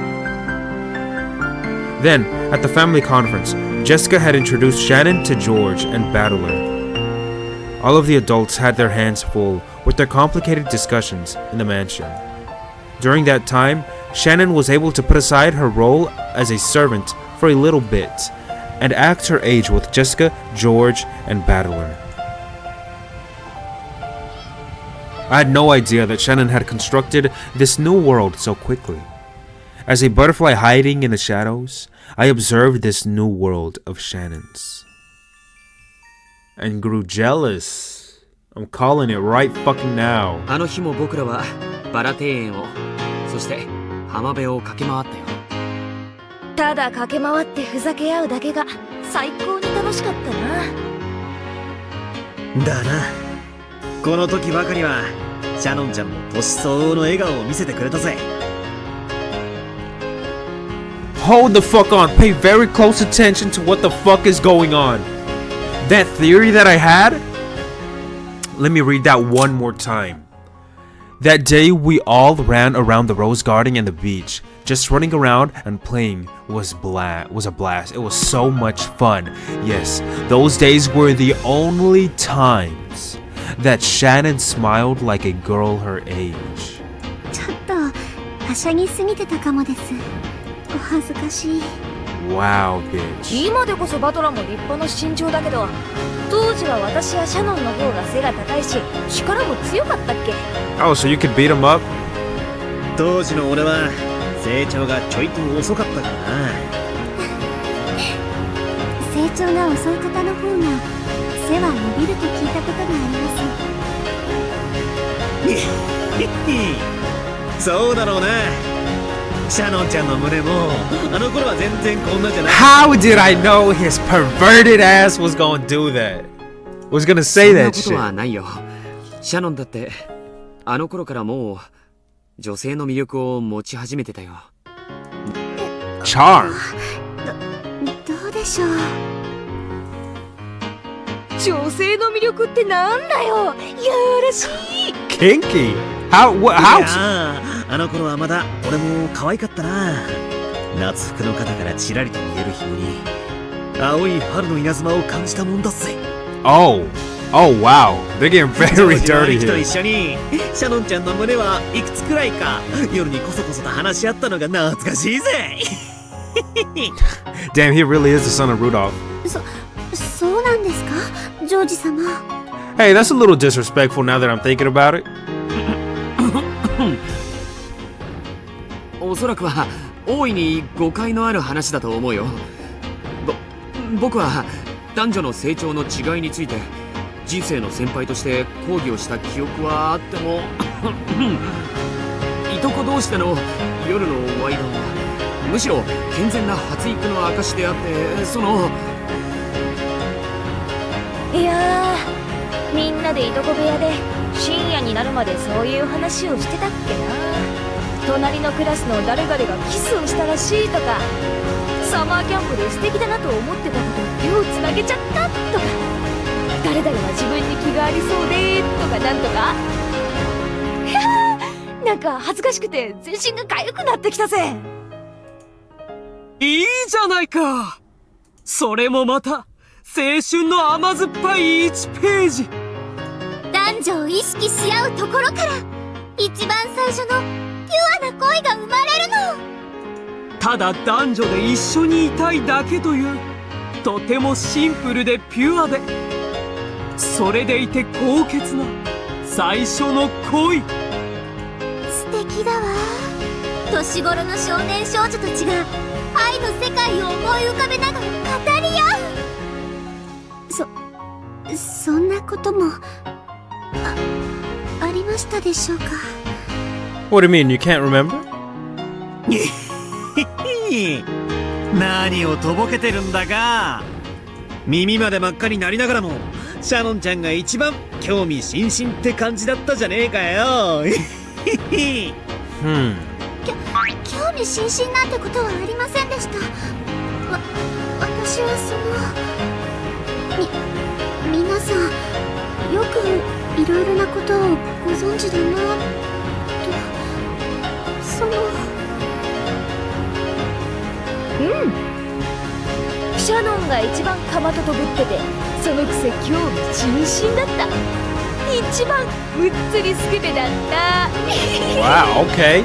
Then, at the family conference, Jessica had introduced Shannon to George and Battler. All of the adults had their hands full with their complicated discussions in the mansion. During that time, Shannon was able to put aside her role as a servant for a little bit and act her age with Jessica, George, and Battler. I had no idea that Shannon had constructed this new world so quickly. As a butterfly hiding in the shadows, I observed this new world of Shannon's and grew jealous. I'm calling it right fucking now. あの日も僕らはバラ庭園を、そして浜辺を駆け回ったよ。ただ駆け回ってふざけ合うだけが最高に楽しかったな。だな。この時ばかりはシャノンちゃんも年相応の笑顔を見せてくれたぜ。Hold the fuck on. Pay very close attention to what the fuck is going on. That theory that I had? Let me read that one more time. That day we all ran around the rose garden and the beach. Just running around and playing was a blast. It was so much fun. Yes, those days were the only times that Shannon smiled like a girl her age. ちょっとはしゃぎすぎてたかもです。お恥ずかしい。Wow, bitch. 今でこそバトラも立派な身長だけど、当時は私やシャノンの方が背が高いし、力も強かったっけ？ Oh, so you could beat him up? 当時の俺は成長がちょいと遅かったからな。成長が遅い方の方が背は伸びると聞いたことがあります。そうだろうな。シャノンちゃんの胸もあの頃は全然こんなじゃない。 How did I know his perverted ass was gonna do that? Was gonna say そんな that ことは shit. ないよ。シャノンだってあの頃からもう女性の魅力を持ち始めてたよ。Charm. どうでしょう。女性の魅力ってなんだよ。やらしい。 Kinky. How? What? い How? やー、あの頃はまだ俺も可愛かったな。夏服の肩からちらりと見える紐に青い春の稲妻を感じたもんだぜ。 Oh. Oh wow. They're getting ジョ very ージの dirty 兄貴と here. 一緒にシャノンちゃんの胸はいくつくらいか夜にこそこそと話し合ったのが懐かしいぜ。Damn, he really is the son of Rudolph. そうなんですか、ジョージ様。 Hey, that's a little disrespectful now that I'm thinking about it. おそらくは大いに誤解のある話だと思うよ。僕は男女の成長の違いについて人生の先輩として講義をした記憶はあってもいとこ同士での夜のお間はむしろ健全な発育の証であって、そのいやー、みんなでいとこ部屋で深夜になるまでそういう話をしてたっけな。隣のクラスの誰々がキスをしたらしいとか、サマーキャンプで素敵だなと思ってたこと手をつなげちゃったとか、誰々は自分に気がありそうでとかなんとか。いやー、なんか恥ずかしくて全身が痒くなってきたぜ。いいじゃないか。それもまた青春の甘酸っぱい1ページ。男女を意識し合うところから一番最初のピュアな恋が生まれるの。ただ男女で一緒にいたいだけというとてもシンプルでピュアで、それでいて高潔な最初の恋。素敵だわ。年頃の少年少女たちが愛の世界を思い浮かべながら語り合う。そんなこともありましたでしょうか。 What do you mean? You can't remember? 何をとぼけてるんだか。耳まで真っ赤になりながらもシャノンちゃんが一番興味津々って感じだったじゃねえかよ。興味津々なんてことはありませんでした。私は皆さんよくいろいろなことをご存知だなうん。シャノンが一番かまととぶってて、そのくせ興味津々だった。一番むっつりスケベだった。Wow, okay.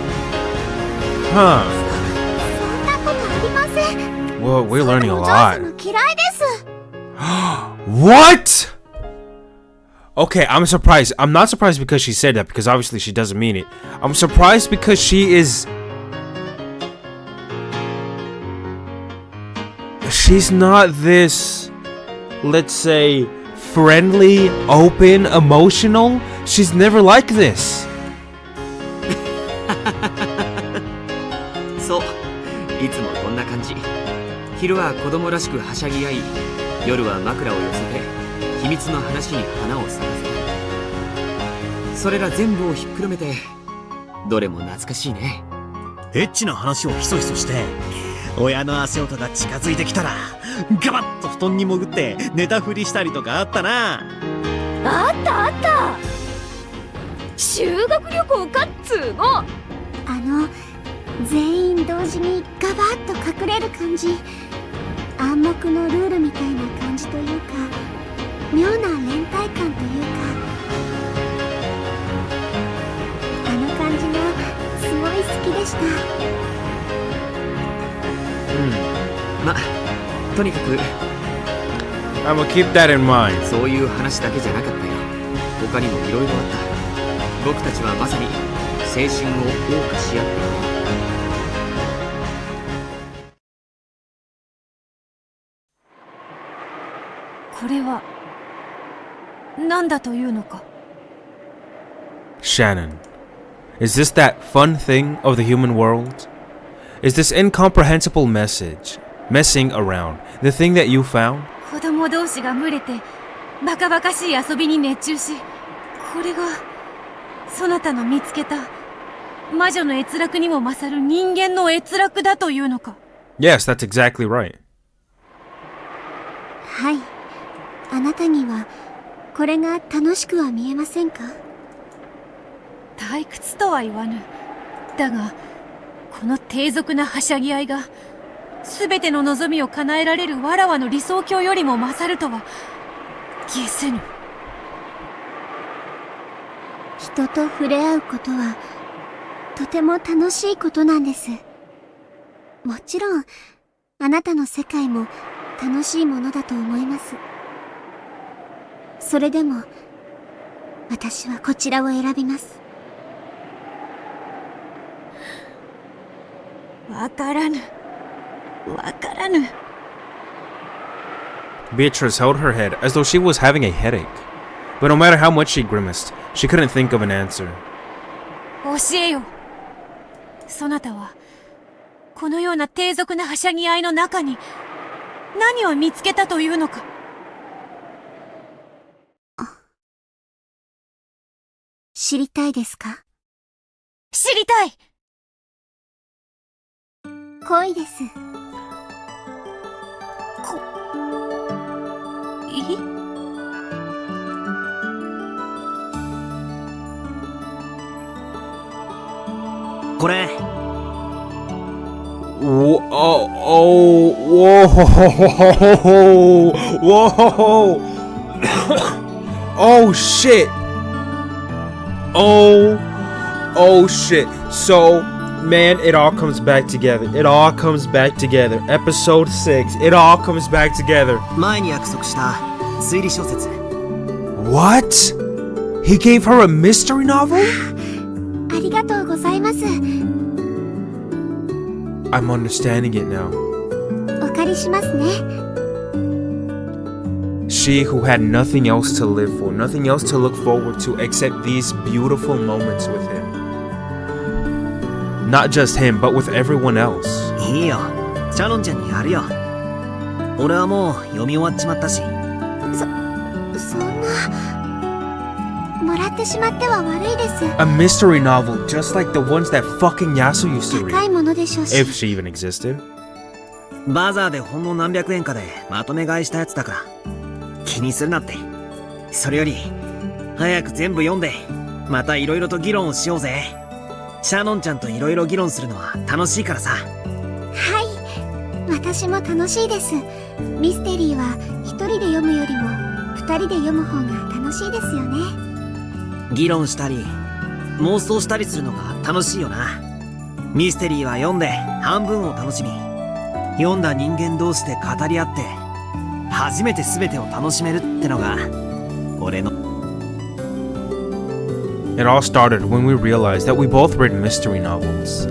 Huh. そんなことありません。 Well, we're learning a お嬢 lot. 様嫌いです。What? Okay, I'm surprised. I'm not surprised because she said that, because obviously she doesn't mean it. I'm surprised because she is... She's not this, let's say, friendly, open, emotional. She's never like this. そう、いつもこんな感じ。昼は子供らしくはしゃぎ合い、夜は枕を寄せて秘密の話に花を咲かせた。それら全部をひっくるめてどれも懐かしいね。エッチな話をひそひそして親の足音が近づいてきたらガバッと布団に潜って寝たふりしたりとかあったな。あったあった。修学旅行かっつーの。全員同時にガバッと隠れる感じ、暗黙のルールみたいな感じというか、妙な連帯感というか、あの感じがすごい好きでした。ま、とにかく I'm gonna keep that in mind. そういう話だけじゃなかったよ。他にもいろいろあった。僕たちはまさに青春を謳歌し合っていた。これは何だというのか。 Shannon, is this that fun thing of the human world? is this incomprehensible messing around the thing that you found? 子供同士が群れてバカバカしい遊びに熱中し、これがそなたの見つけた魔女の閲楽にも勝る人間の閲楽だというのか。 Yes, that's exactly right. はい。あなたにはこれが楽しくは見えませんか？退屈とは言わぬ。だがこの低俗なはしゃぎ合いが全ての望みを叶えられるわらわの理想郷よりも勝るとは解せぬ。人と触れ合うことはとても楽しいことなんです。もちろんあなたの世界も楽しいものだと思います。それでも私はこちらを選びます。わからぬ。わからぬ。 Beatrice held her head as though she was having a headache. But no matter how much she grimaced, she couldn't think of an answer. 教えよ。そなたはこのような低俗なはしゃぎ合いの中に何を見つけたというのか。知りたいですか？知りたい。恋です。これ。Whoa! Oh shit! Oh shit! So, man, it all comes back together. It all comes back together. Episode 6. It all comes back together. 前に約束した推理小説。What? He gave her a mystery novel? ありがとうございます。I'm understanding it now. お借りしますね。She who had nothing else to live for, nothing else to look forward to except these beautiful moments with him. Not just him, but with everyone else. いいよ。シャノンちゃんにやるよ。俺はもう読み終わっちまったし。そんな。もらってしまっては悪いです。A mystery novel, just like the ones that fucking Yasu used to read. 高いものでしょうし。If she even existed. バザーでほんの何百円かでまとめ買いしたやつだから。気にするなって。それより、早く全部読んで、また色々と議論をしようぜ。シャノンちゃんと色々議論するのは楽しいからさ。はい。私も楽しいです。ミステリーは一人で読むよりも二人で読む方が楽しいですよね。議論したり妄想したりするのが楽しいよな。ミステリーは読んで半分を楽しみ、読んだ人間同士で語り合って初めて全てを楽しめるってのが俺の。 It all started when we realized that we both read mystery novels.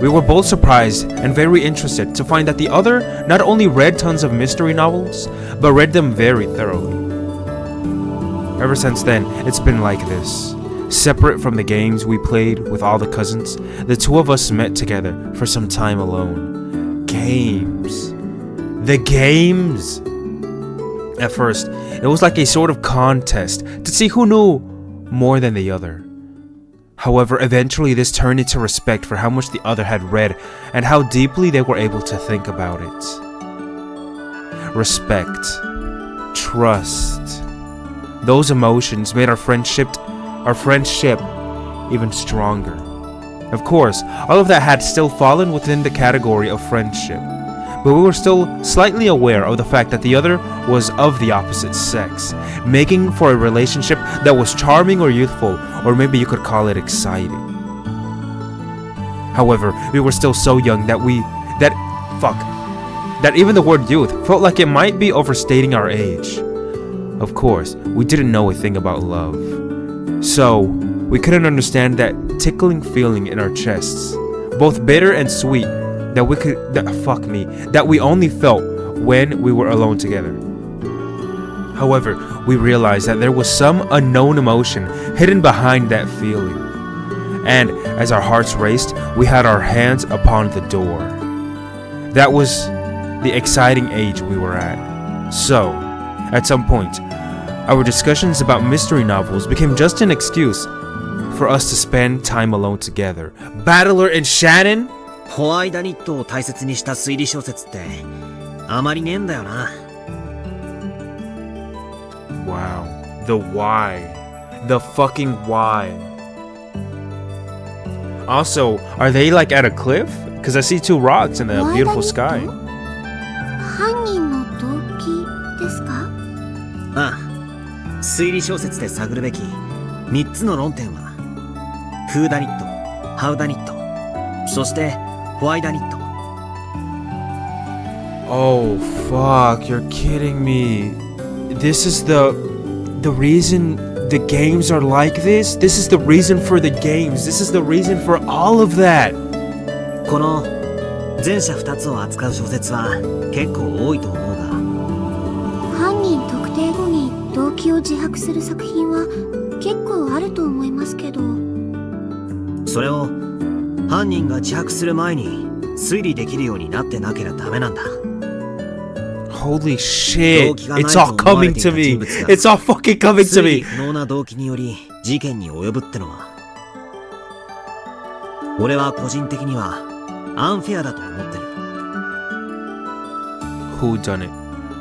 We were both surprised and very interested to find that the other not only read tons of mystery novels, but read them very thoroughly. Ever since then, it's been like this. Separate from the games we played with all the cousins, the two of us met together for some time alone. Games. The games! At first, it was like a sort of contest to see who knew more than the other. However, eventually this turned into respect for how much the other had read and how deeply they were able to think about it. Respect. Trust. Those emotions made our friendship even stronger. Of course, all of that had still fallen within the category of friendship, but we were still slightly aware of the fact that the other was of the opposite sex, making for a relationship that was charming or youthful, or maybe you could call it exciting. However, we were still so young that even the word youth felt like it might be overstating our age. Of course, we didn't know a thing about love, so we couldn't understand that tickling feeling in our chests, both bitter and sweet, that we only felt when we were alone together. However, we realized that there was some unknown emotion hidden behind that feeling. And as our hearts raced, we had our hands upon the door. That was the exciting age we were at. So, at some point, our discussions about mystery novels became just an excuse for us to spend time alone together. Battler and Shannon? ホワイダニットを大切にした推理小説ってあまりねえんだよな。Wow. The why. The fucking why. Also, are they like at a cliff? Because I see two rocks in the beautiful sky. 犯人の動機ですか？ああ、推理小説で探るべき3つの論点はフーダニット、ハウダニット、そしてホワイダニット。Oh fuck, you're kidding me. This is the reason the games are like this? This is the reason for the games. This is the reason for all of that. この前者2つを扱う小説は結構多いと思うが、犯人特定後に動機を自白する作品は結構あると思いますけど、それを犯人が自白する前に推理できるようになってなければダメなんだ。Holy shit, it's all coming to me. It's all fucking coming to me. 不能な動機により事件に及ぶってのは、俺は個人的にはアンフェアだと思ってる。Who done it?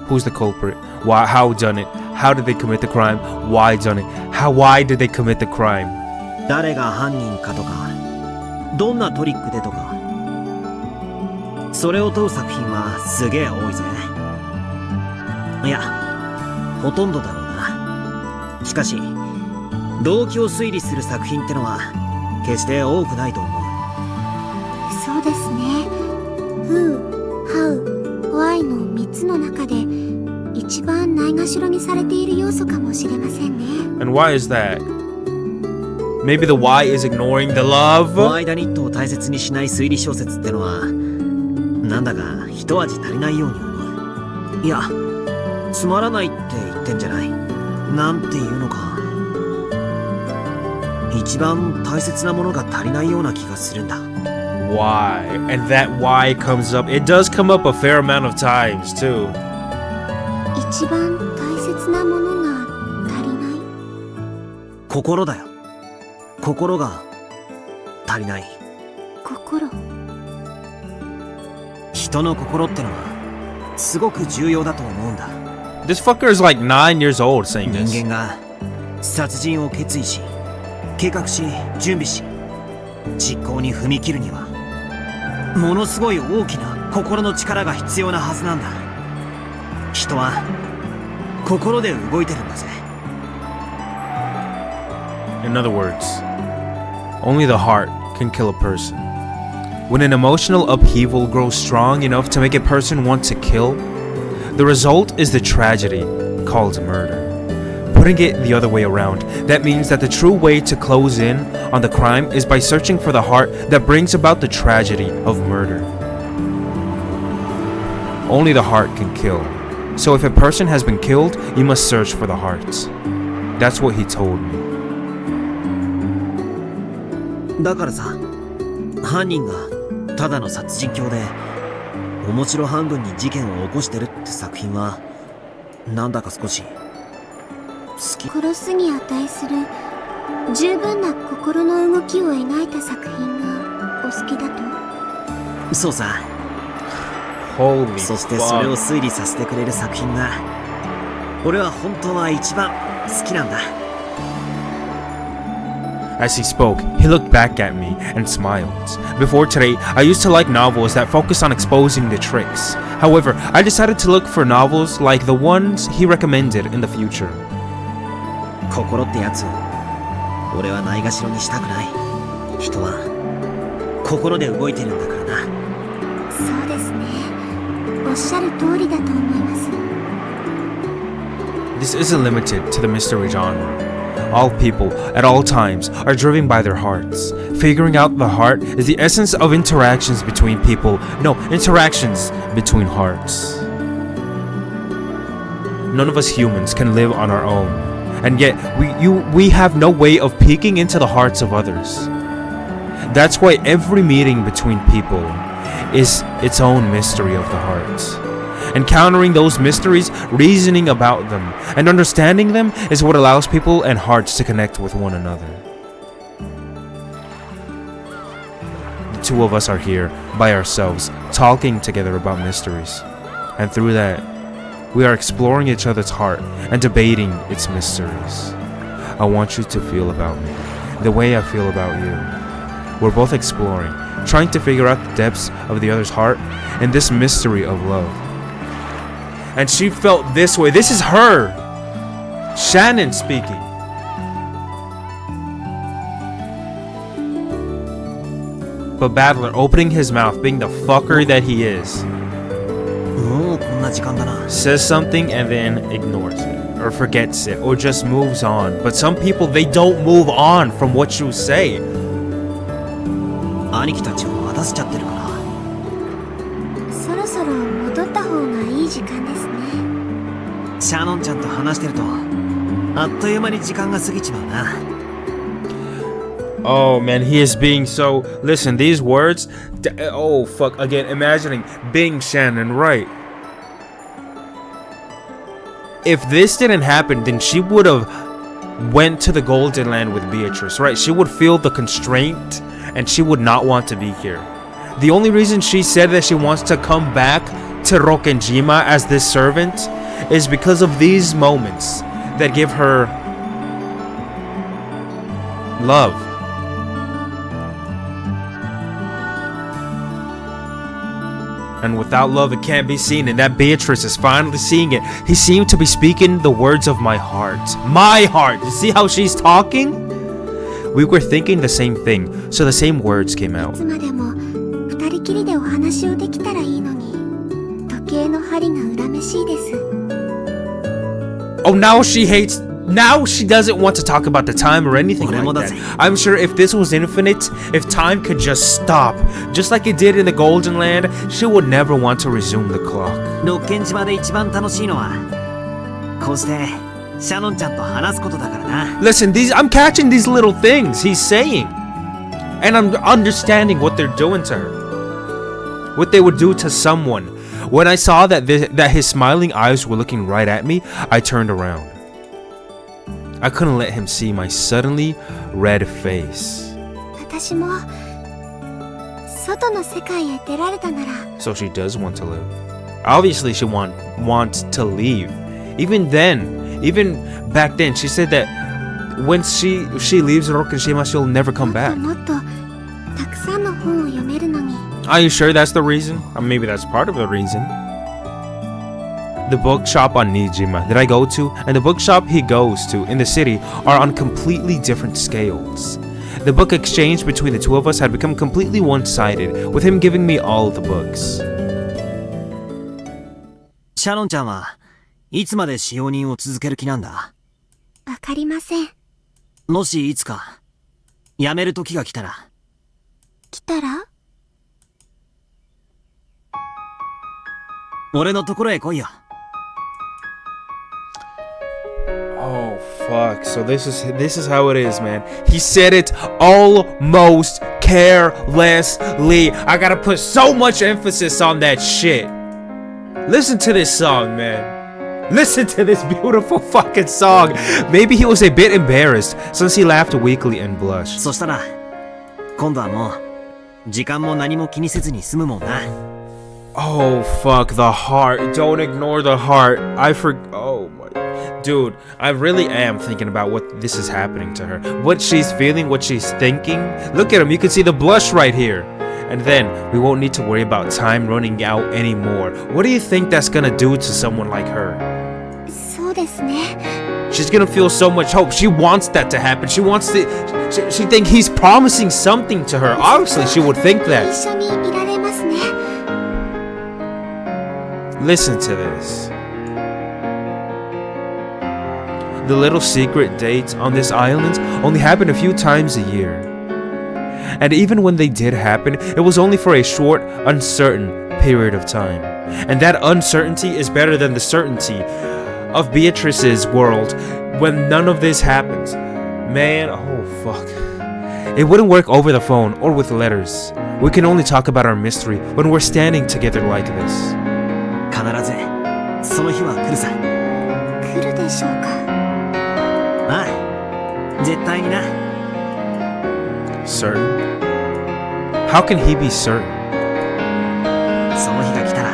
Who's the culprit? Why? How done it? How did they commit the crime? Why done it? Why did they commit the crime? 誰が犯人かとか、どんなトリックでとか、それを問う作品はすげえ多いぜ。いや、ほとんどだろうな。しかし、動機を推理する作品ってのは決して多くないと思う。そうですね。Who, How, Why の3つの中で一番ないがしろにされている要素かもしれませんね。And why is that? Maybe the why is ignoring the love? ホワイダニットを大切にしない推理小説ってのは、なんだか一味足りないように思う。いや、つまらないって言ってんじゃない。なんていうのか。一番大切なものが足りないような気がするんだ。Why? And that why comes up. It does come up a fair amount of times too. 一番大切なものが足りない。心だよ。心が足りない。心。人の心ってのはすごく重要だと思うんだ。This fucker is like 9 years old saying this. 人間が殺人を決意し、計画し、準備し、実行に踏み切るにはものすごい大きな心の力が必要なはずなんだ。人は心で動いてるんだぜ。In other words, only the heart can kill a person. When an emotional upheaval grows strong enough to make a person want to kill, the result is the tragedy called murder. Putting it the other way around, that means that the true way to close in on the crime is by searching for the heart that brings about the tragedy of murder. Only the heart can kill. So if a person has been killed, you must search for the hearts. That's what he told me. だからさ、犯人がただの殺人狂で面白半分に事件を起こしてるって作品はなんだか少し好き。殺すに値する十分な心の動きを描いた作品がお好きだと。そうさ。そしてそれを推理させてくれる作品が俺は本当は一番好きなんだ。As he spoke, he looked back at me and smiled. Before today, I used to like novels that focus on exposing the tricks. However, I decided to look for novels like the ones he recommended in the future. 心ってやつを俺はないがしろにしたくない。人は心で動いてるんだからな。そうですね。おっしゃる通りだと思います。This isn't limited to the mystery genre. All people, at all times, are driven by their hearts. Figuring out the heart is the essence of interactions between people. No, interactions between hearts. None of us humans can live on our own. And yet, we have no way of peeking into the hearts of others. That's why every meeting between people is its own mystery of the heart. Encountering those mysteries, reasoning about them, and understanding them is what allows people and hearts to connect with one another. The two of us are here by ourselves, talking together about mysteries. And through that, we are exploring each other's heart and debating its mysteries. I want you to feel about me the way I feel about you. We're both exploring, trying to figure out the depths of the other's heart and this mystery of love. And she felt this way. This is her, Shannon, speaking. But Battler opening his mouth, being the fucker that he is, says something and then ignores it, or forgets it, or just moves on. But some people, they don't move on from what you say. 兄貴たちを待たせちゃってるかな。そろそろ戻った方がいい時間ですね。シャノンちゃんと話してるとあっという間に時間が過ぎちまうな。Oh man, he is being so... Listen, these words... Oh fuck, again, imagining being Shannon, right? If this didn't happen, then she would have went to the Golden Land with Beatrice, right? She would feel the constraint and she would not want to be here. The only reason she said that she wants to come back to Rokkenjima as this servant is because of these moments that give her love. And without love, it can't be seen. And that Beatrice is finally seeing it. He seemed to be speaking the words of my heart. My heart! You see how she's talking? We were thinking the same thing, so the same words came out. Oh, now she hates... Now she doesn't want to talk about the time or anything like that. I'm sure if this was infinite, if time could just stop, just like it did in the Golden Land, she would never want to resume the clock. Listen, I'm catching these little things he's saying. And I'm understanding what they're doing to her. What they would do to someone. When I saw that his smiling eyes were looking right at me, I turned around. I couldn't let him see my suddenly red face. So she does want to live. Obviously she wants to leave. Even back then, she said that when she leaves Rokkenjima, she'll never come back. Are you sure that's the reason? Or maybe that's part of the reason. The bookshop on Nijima that I go to and the bookshop he goes to in the city are on completely different scales. The book exchange between the two of us had become completely one-sided, with him giving me all the books. シャノンちゃんはいつまで使用人を続ける気なんだ？わかりません。もしいつか辞める時が来たら。来たら？俺のところへ来いよ。Oh fuck, so this is how it is, man. He said it almost carelessly. I gotta put so much emphasis on that shit. Listen to this song, man. Listen to this beautiful fucking song. Maybe he was a bit embarrassed since he laughed weakly and blushed. そしたら今度はもう時間も何も気にせずに済むもんな。Oh fuck, the heart. Don't ignore the heart. Oh my... Dude, I really am thinking about what this is happening to her. What she's feeling, what she's thinking. Look at him, you can see the blush right here. And then, we won't need to worry about time running out anymore. What do you think that's gonna do to someone like her? She's gonna feel so much hope. She wants that to happen. She wants to... She thinks he's promising something to her. Obviously, she would think that. Listen to this. The little secret dates on this island only happen a few times a year. And even when they did happen, it was only for a short, uncertain period of time. And that uncertainty is better than the certainty of Beatrice's world when none of this happens. Man, oh fuck. It wouldn't work over the phone or with letters. We can only talk about our mystery when we're standing together like this. 必ずその日は来るさ。来るでしょうか。ああ、絶対にな。Certain? How can he be certain? その日が来たら。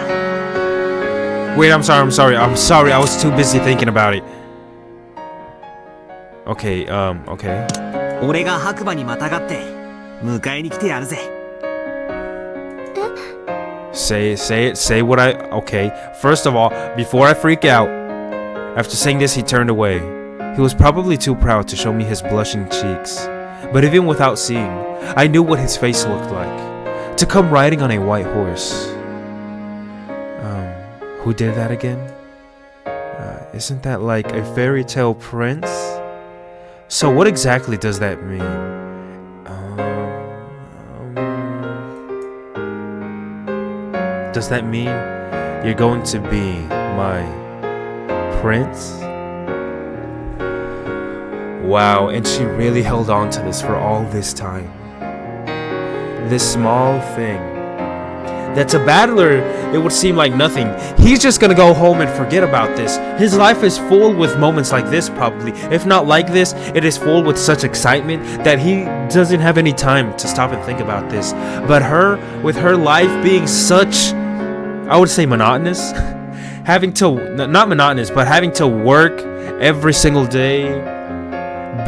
Wait, I'm sorry. I was too busy thinking about it. Okay. 俺が白馬にまたがって迎えに来てやるぜ。Say what okay. First of all, before I freak out, after saying this, he turned away. He was probably too proud to show me his blushing cheeks. But even without seeing, I knew what his face looked like. To come riding on a white horse. Who did that again? Isn't that like a fairy tale prince? So what exactly does that mean? Does that mean you're going to be my prince? Wow, and she really held on to this for all this time. This small thing. That to Battler, it would seem like nothing. He's just gonna go home and forget about this. His life is full with moments like this, probably. If not like this, it is full with such excitement that he doesn't have any time to stop and think about this. But her, with her life being such, I would say monotonous, having to, not monotonous, but having to work every single day,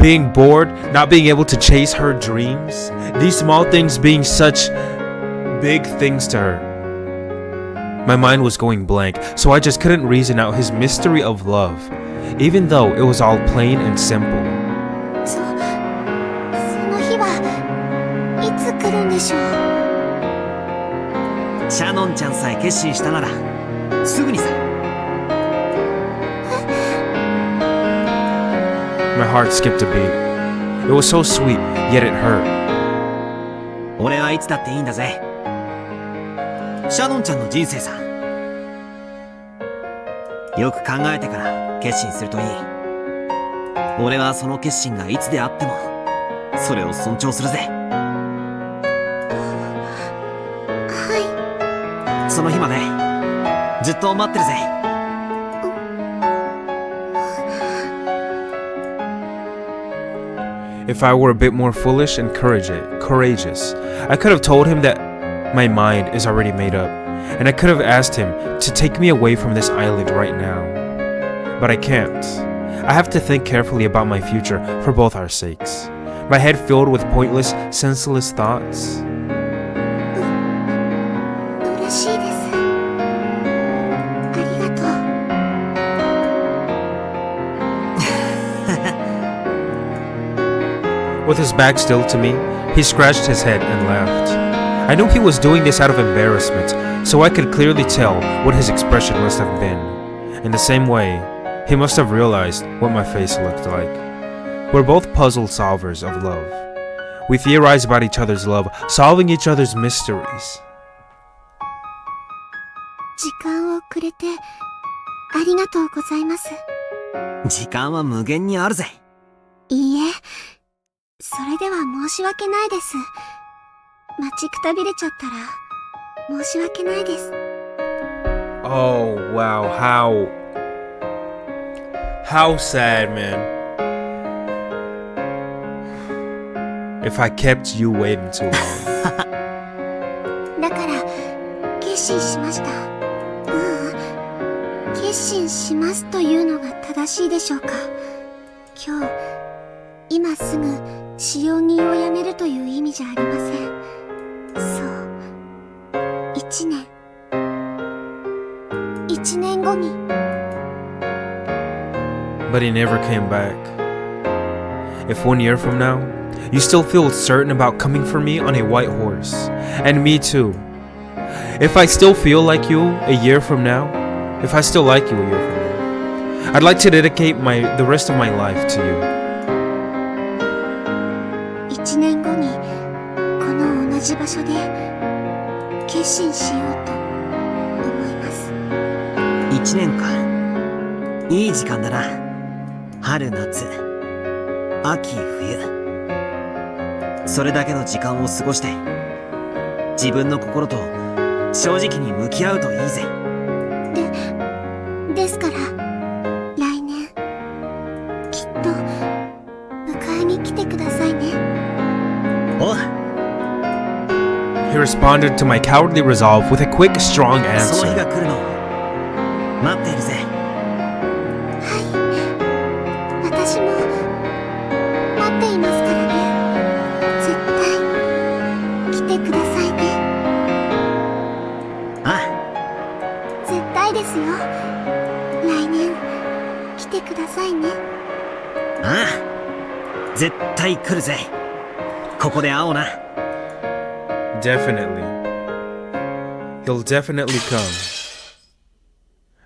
being bored, not being able to chase her dreams, these small things being such big things to her. My mind was going blank, so I just couldn't reason out his mystery of love, even though it was all plain and simple. その日はいつ来るんでしょう。シャノンちゃんさえ決心したならすぐにさ。My heart skipped a beat. It was so sweet, yet it hurt. 俺はいつだっていいんだぜ。シャノンちゃんの人生さ。よく考えてから決心するといい。俺はその決心がいつであってもそれを尊重するぜ。はい。その日までずっと待ってるぜ。If I were a bit more foolish and courageous, I could have told him that my mind is already made up, and I could have asked him to take me away from this island right now. But I can't. I have to think carefully about my future for both our sakes. My head filled with pointless, senseless thoughts. 嬉しいです。ありがとう。With his back still to me, he scratched his head and laughed. I knew he was doing this out of embarrassment, so I could clearly tell what his expression must have been. In the same way, he must have realized what my face looked like. We're both puzzle solvers of love. We theorize about each other's love, solving each other's mysteries. 時間をくれてありがとうございます。時間は無限にあるぜ。いいえ、それでは申し訳ないです。待ちくたびれちゃったら申し訳ないです。Oh, wow, how sad, man. If I kept you waiting too long. だから決心しました。決心しますというのが正しいでしょうか。今すぐ使用人を辞めるという意味じゃありません。そう、1年後に。But he never came back. If 1 year from now, you still feel certain about coming for me on a white horse, and me too. If I still feel like you a year from now, if I still like you a year from now, I'd like to dedicate the rest of my life to you. 1年後にこの同じ場所で決心しようと思います。1年か。いい時間だな。春夏秋冬。それだけの時間を過ごして、自分の心と正直に向き合うといいぜ。ですから、来年、きっと、迎えに来てくださいね。おう。 He responded to my cowardly resolve with a quick, strong その日 answer. が来るのを待っているぜ。私も、待っていますからね。絶対、来てくださいね。あ絶対ですよ。来年、来てくださいね。あ、ああ、絶対来るぜ。ここで会おうな。Definitely. He'll definitely come.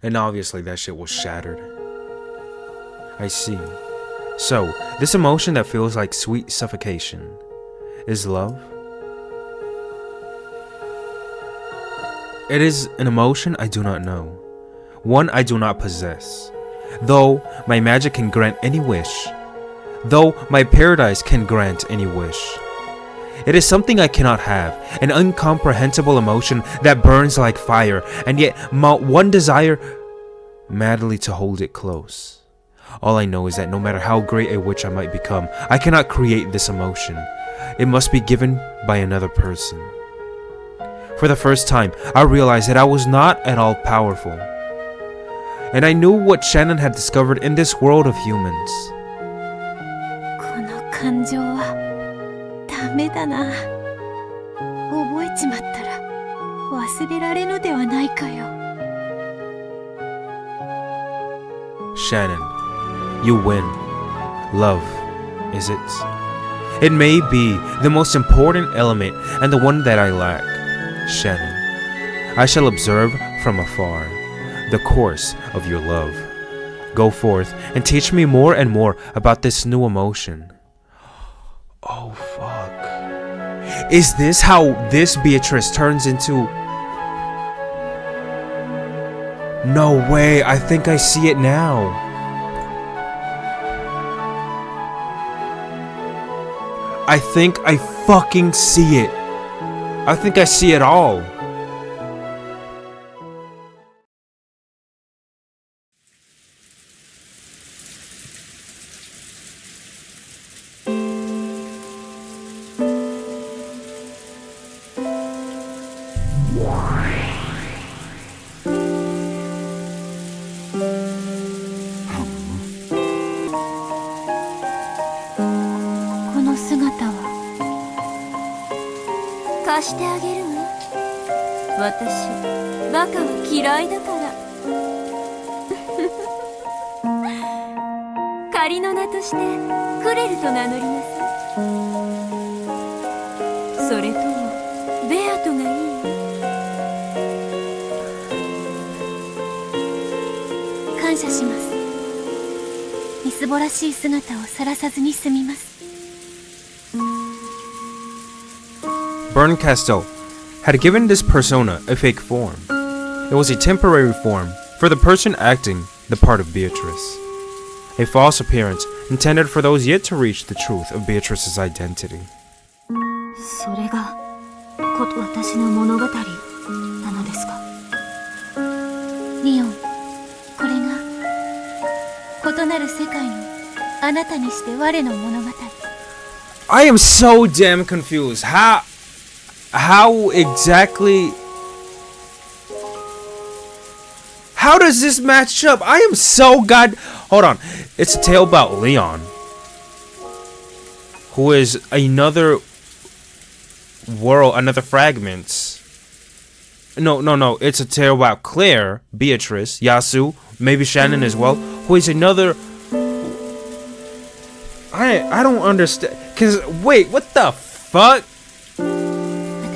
And obviously that shit was shattered. I see. So, this emotion that feels like sweet suffocation is love? It is an emotion I do not know. One I do not possess. Though my magic can grant any wish. Though my paradise can grant any wish. It is something I cannot have, an incomprehensible emotion that burns like fire, and yet one desire madly to hold it close. All I know is that no matter how great a witch I might become, I cannot create this emotion. It must be given by another person. For the first time, I realized that I was not at all powerful. And I knew what Shannon had discovered in this world of humans. この感情はダメだな。覚えちまったら忘れられぬではないかよ。Shannon, you win. Love, is it? It may be the most important element and the one that I lack. Shannon, I shall observe from afar the course of your love. Go forth and teach me more and more about this new emotion. Oh, fuck. Is this how this Beatrice turns into... No way, I think I see it now. I think I fucking see it. I think I see it all. Berncastel had given this persona a fake form. It was a temporary form for the person acting the part of Beatrice. A false appearance intended for those yet to reach the truth of Beatrice's identity. それが私の物語なのですか。リオン、これが異なる世界のあなたにして我の物語。I am so damn confused. How exactly... How does this match up? I am so Hold on. It's a tale about Leon, who is another world, another fragment. No. It's a tale about Claire, Beatrice, Yasu, maybe Shannon as well, who is another... I don't understand. Cause wait, what the fuck?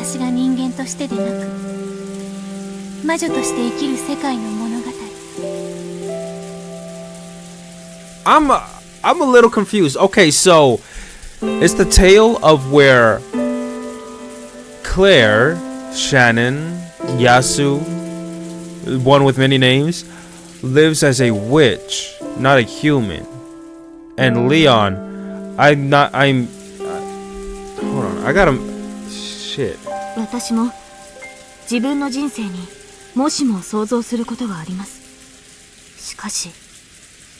私が人間としてでなく、魔女として生きる世界の物語。I'm a little confused. Okay, so it's the tale of where Claire, Shannon, Yasu, one with many names, lives as a witch, not a human. And Leon, hold I gotta... Shit. 私も自分の人生にもしも想像することがあります。しかし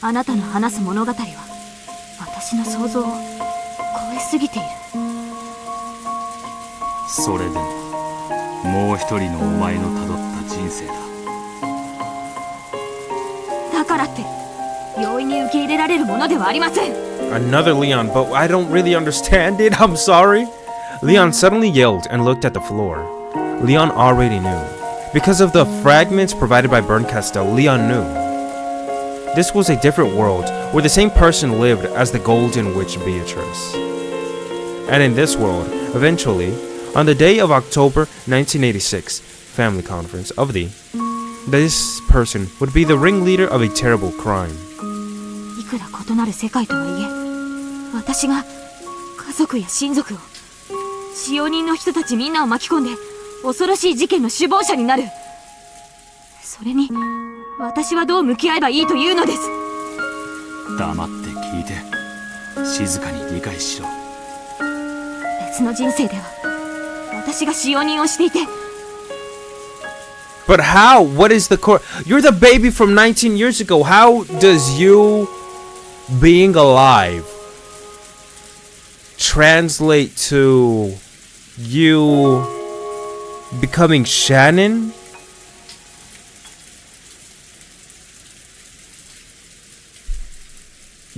あなたの話す物語は私の想像を超えすぎている。それでももう一人のお前のたどった人生だ。だからって容易に受け入れられるものではありません。 Another Leon, but I don't really understand it. I'm sorry. Leon suddenly yelled and looked at the floor. Leon already knew. Because of the fragments provided by Bernkastel, Leon knew. This was a different world where the same person lived as the Golden Witch Beatrice. And in this world, eventually, on the day of October 1986 family conference of this person would be the ringleader of a terrible crime. いくら異なる世界とはいえ、私が家族や親族を、使用人の人たちみんなを巻き込んで恐ろしい事件の首謀者になる。それに私はどう向き合えばいいというのです。黙って聞いて静かに理解しろ。別の人生では私が使用人をしていて。 But how? What is the core? You're the baby from 19 years ago. How does you being alive translate to you becoming Shannon?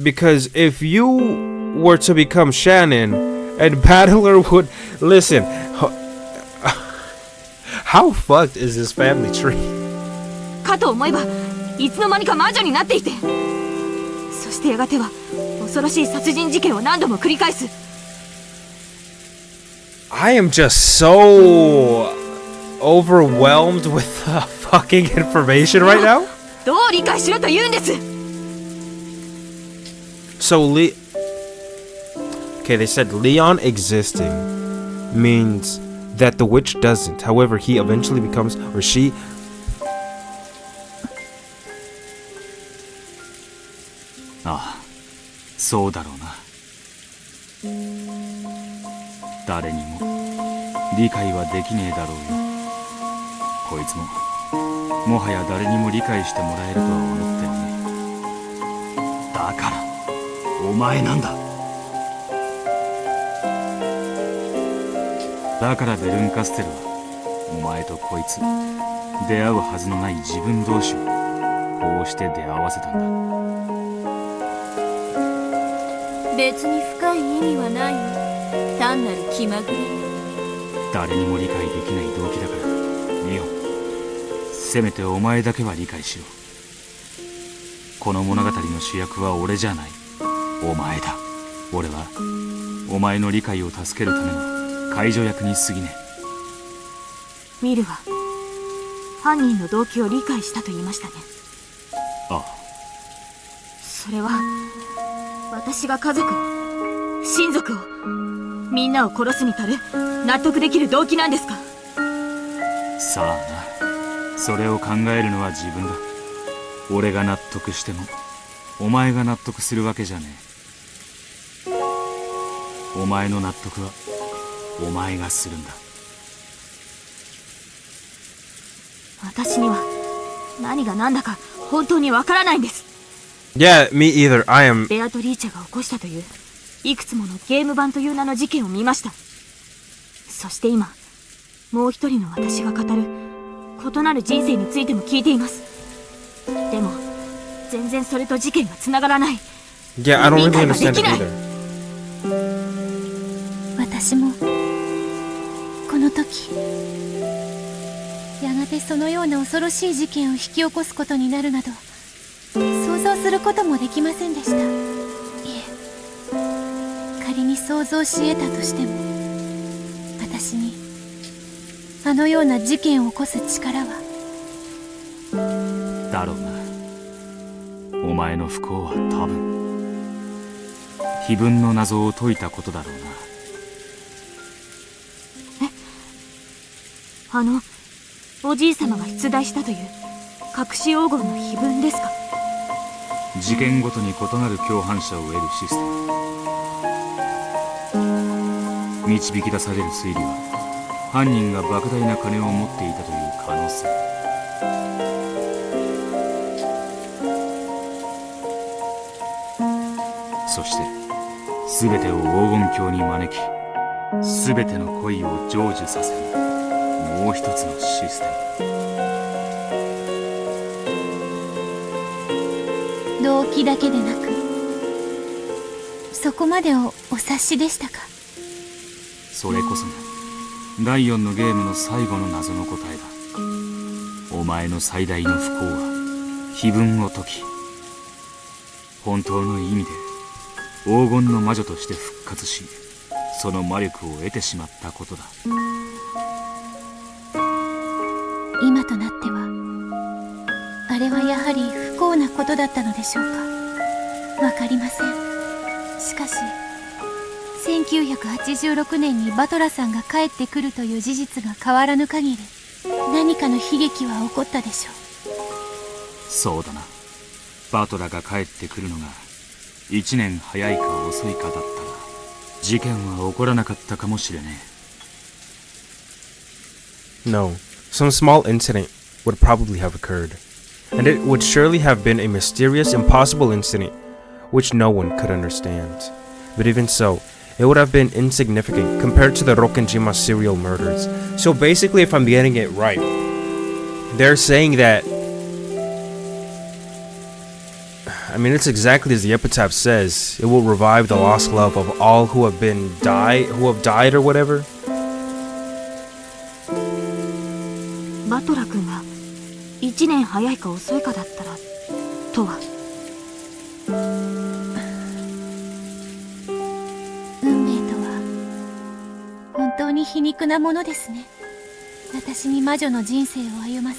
Because if you were to become Shannon and Battler would listen, how fucked is this family tree? かと思えばいつの間にか魔女になっていて、そしてやがては恐ろしい殺人事件を何度も繰り返す。 I am just so overwhelmed with fucking information right now. どう理解しろと言うんです。 So okay, they said Leon existing means that the witch doesn't. However, he eventually becomes, or she. ああ、そうだろうな。誰にも理解はできねえだろうよ。こいつももはや誰にも理解してもらえるとは思ってるね。だからお前なんだ。だからベルンカステルはお前とこいつ出会うはずのない自分同士をこうして出会わせたんだ。別に深い意味はないよ。単なる気まぐれ。誰にも理解できない動機だからミオ、せめてお前だけは理解しろ。この物語の主役は俺じゃない、お前だ。俺はお前の理解を助けるための介助役に過ぎねえ。ミルは犯人の動機を理解したと言いましたね。ああ、それは私が家族を、親族を、みんなを殺すに足る納得できる動機なんですか？さあな、それを考えるのは自分だ。俺が納得してもお前が納得するわけじゃねえ。お前の納得はお前がするんだ。私には何が何だか本当にわからないんです。 Yeah, me either. I am. ベアトリーチェが起こしたといういくつものゲーム版という名の事件を見ました。そして今もう一人の私が語る異なる人生についても聞いています。でも全然それと事件がつながらない。 Yeah, I don't really understand it either. 私もこの時やがてそのような恐ろしい事件を引き起こすことになるなど想像することもできませんでした。いえ、仮に想像し得たとしても私にあのような事件を起こす力は。だろうな。お前の不幸は多分非分の謎を解いたことだろうな。おじい様が出題したという隠し黄金の碑文ですか？事件ごとに異なる共犯者を得るシステム。導き出される推理は犯人が莫大な金を持っていたという可能性。そして全てを黄金鏡に招き、全ての恋を成就させるもう一つのシステム。動機だけでなく、そこまでをお察しでしたか。それこそが第4のゲームの最後の謎の答えだ。お前の最大の不幸は碑文を解き、本当の意味で黄金の魔女として復活し、その魔力を得てしまったことだ。今となってはあれはやはり不幸なことだったのでしょうか。わかりません。しかし1986年にバトラさんが帰ってくるという事実が変わらぬ限り、何かの悲劇は起こったでしょう。そうだな。バトラが帰ってくるのが1年早いか遅いかだったら、事件は起こらなかったかもしれねえ。No, some small incident would probably have occurred, and it would surely have been a mysterious, impossible incident which no one could understand. But even so, it would have been insignificant compared to the Rokkenjima serial murders. So basically, if I'm getting it right, they're saying that, I mean, it's exactly as the epitaph says. It will revive the lost love of all who have died or whatever. バトラ君が1年早いか遅いかだったらとは。運命とは本当に皮肉なものですね。私に魔女の人生を歩ませ、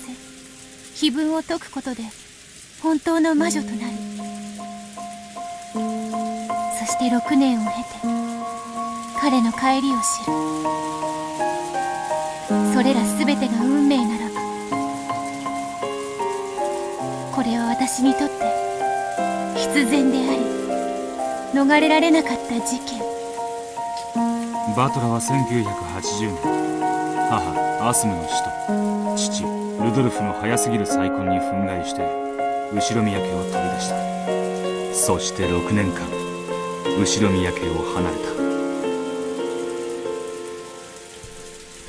碑文を解くことで本当の魔女となる。そして6年を経て彼の帰りを知る。それら全てが運命ならば、これは私にとって必然であり逃れられなかった事件。バトラは1980年、母アスムの死と父ルドルフの早すぎる再婚に憤慨して後ろ宮家を飛び出した。そして6年間後ろ宮家を離れた。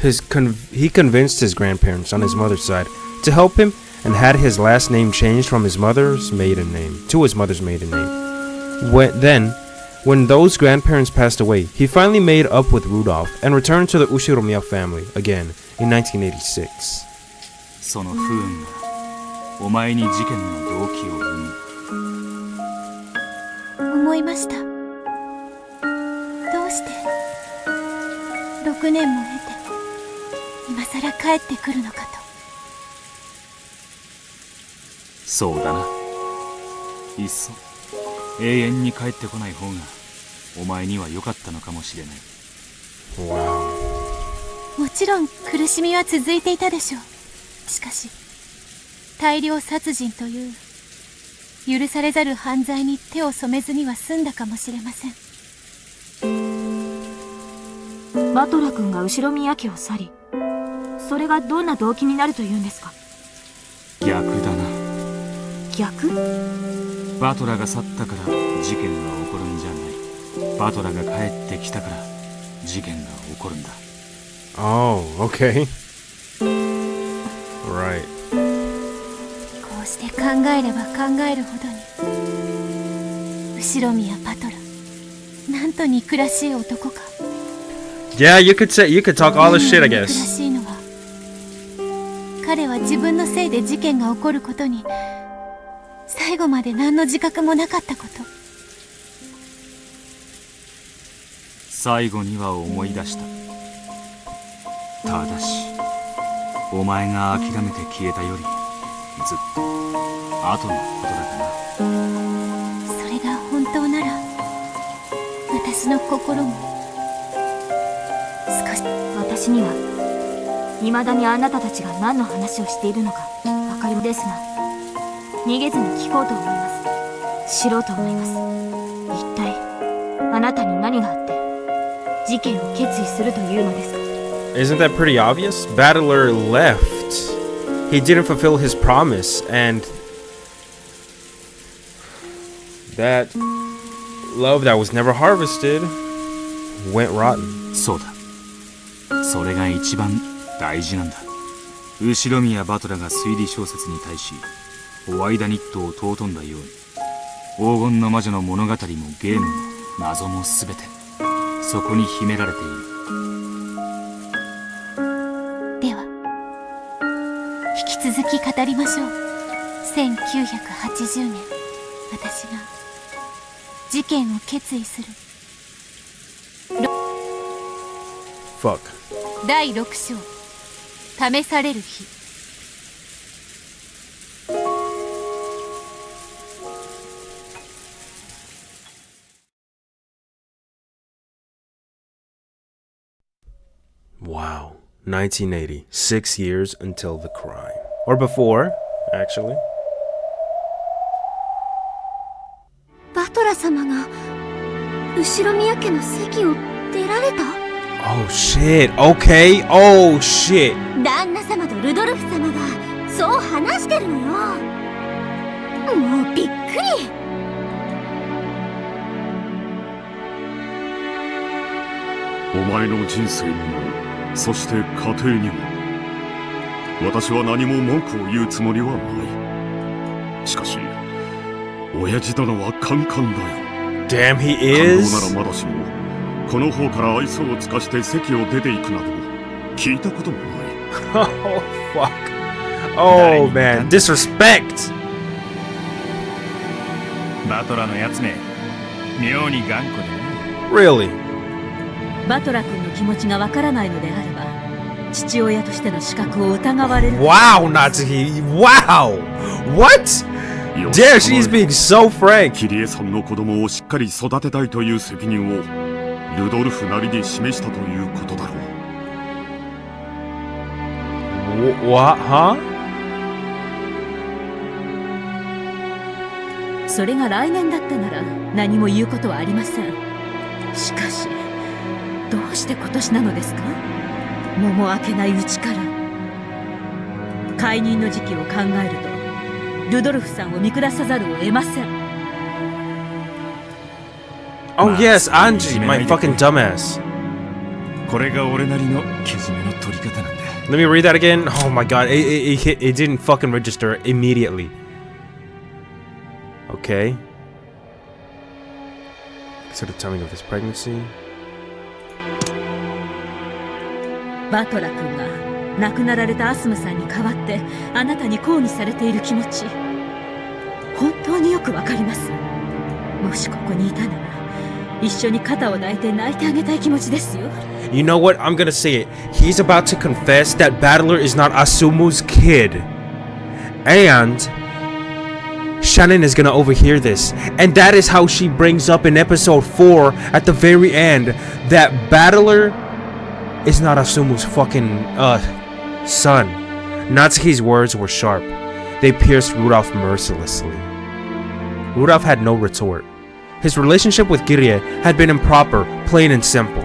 He convinced his grandparents on his mother's side to help him and had his last name changed from his mother's maiden name to his mother's maiden name. When those grandparents passed away, he finally made up with Rudolph and returned to the Ushiromiya family again in 1986. その不運がお前に事件の動機を生む。思いました。どうして6年も経て今さら帰ってくるのかと。そうだな。いっそ永遠に帰ってこない方がお前には良かったのかもしれない。もちろん苦しみは続いていたでしょう。しかし大量殺人という許されざる犯罪に手を染めずには済んだかもしれません。バトラ君が後ろ宮家を去り、それがどんな動機になるというんですか。逆だな。逆？バトラが去ったから事件が起こるんじゃない。バトラが帰ってきたから事件が起こるんだ。Oh, okay. Right. こうして考えれば考えるほどに後ろ宮バトラ、なんと憎らしい男か。Yeah, you could talk all this shit, I 憎ら guess. しいのは、彼は自分のせいで事件が起こることに最後まで何の自覚もなかったこと。最後には思い出した。ただしお前が諦めて消えたよりずっと後のことだからな。それが本当なら私の心も少し。私には未だにあなたたちが何の話をしているのか分かりですが、逃げずに聞こうと思います。知ろうと思います。一体あなたに何があって事事件を決意するというのですか？ Isn't that pretty obvious? Battler left. He didn't fulfill his promise, and that love that was never harvested went rotten. そうだ。それが一番大事なんだ。後ろ宮バトラが推理小説に対しホワイダニットを尊んだように、黄金の魔女の物語もゲームも謎も全てそこに秘められている。では引き続き語りましょう。1980年、私が事件を決意する。Fuck. 第6章、試される日。Wow. 1980. 6 years until the crime. Or before, actually. バトラ様が後宮家の席を出られた？ Oh shit. Okay. Oh shit. 旦那様とルドルフ様がそう話してるのよ。もうびっくり。お前の人生にも、そして家庭にも、私は何も文句を言うつもりはない。しかし親父殿はカンカンだよ。 Damn, he is. 感動ならまだしも、この方から愛想を尽かして席を出ていくなど聞いたこともない。Oh fuck. Oh man, disrespect. バトラのやつめ、妙に頑固でね。 Really? バトラ君の気持ちがわからないのであれば、父親としての資格を疑われる。Wow, Natsuki. Wow. What? Damn, she's being so frank. キリエさんの子供をしっかり育てたいという責任をルドルフなりに示したということだろう。What? Huh? それが来年だったなら何も言うことはありません。しかしどうして今年なのですか？間も明けないうちから。解任の時期を考えるとルドルフさんを見下さざるを得ません。 Oh yes, Angie, my fucking dumbass. これが俺なりのけじめの取り方なんだ。 Let me read that again. Oh my god, it didn't fucking register immediately. Okay. So the timing of his pregnancy. バトラ君が亡くなられたアスムさんに代わってあなたに抗議されている気持ち、本当によくわかります。もしここにいたなら一緒に肩を抱いて泣いてあげたい気持ちですよ。 You know what? I'm gonna say it. He's about to confess that Battler is not Asumu's kid. And Shannon is gonna overhear this. And that is how she brings up in episode 4 at the very end that Battler is not Asumu's fucking son. Natsuki's words were sharp. They pierced Rudolph mercilessly. Rudolph had no retort. His relationship with Kirie had been improper, plain and simple.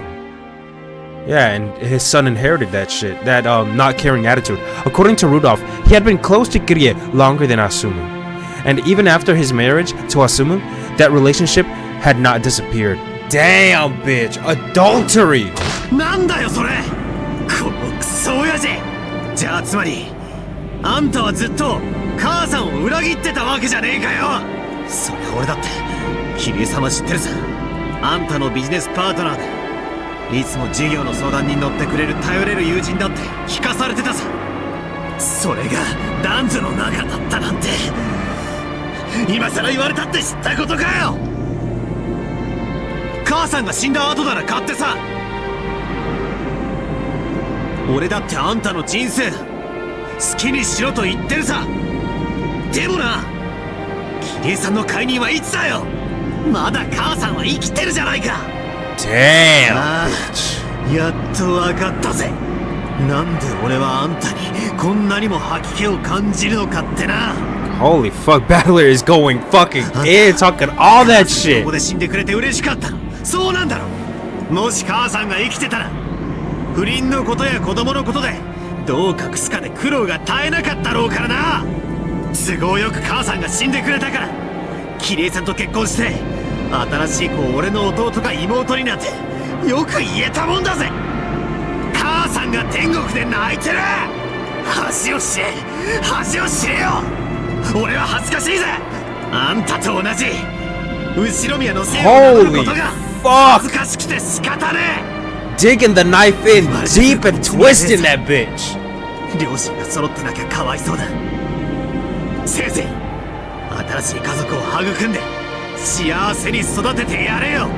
Yeah, and his son inherited that shit, that not caring attitude. According to Rudolph, he had been close to Kirie longer than Asumu. And even after his marriage to Asumu, that relationship had not disappeared. Damn, bitch, adultery! なんだよそれ、このクソ親父。じゃあつまりあんたはずっと母さんを裏切ってたわけじゃねえかよ。そりゃ俺だってキリエ様知ってるさ。あんたのビジネスパートナーでいつも事業の相談に乗ってくれる頼れる友人だって聞かされてたさ。それが男女の仲だったなんて今さら言われたって知ったことかよ。母さんが死んだ後なら勝手さ。俺だってあんたの人生好きにしろと言ってるさ。でもな、キリエさんの解任はいつだよ。まだ母さんは生きてるじゃないか。Damn! ああ、やっと分かったぜ。なんで俺はあんたにこんなにも吐き気を感じるのかってな。 Holy fuck, Battler is going fucking in, talking all that shit. ここで死んでくれて嬉しかったの。そうなんだろ。もし母さんが生きてたら、不倫のことや子供のことでどう隠すかで苦労が絶えなかったろうからな。都合よく母さんが死んでくれたから、キリエさんと結婚して新しい子を俺の弟か妹になってよく言えたもんだぜ。母さんが天国で泣いてる。恥を知れ、恥を知れよ。俺は恥ずかしいぜ。あんたと同じ後ろ宮のせいを名乗ることが恥ずかしくて仕方ねえ。 Digging the knife in deep and twisting that bitch. 両親が揃ってなきゃかわいそうだ。せいぜい新しい家族を育んで幸せに育ててやれよ。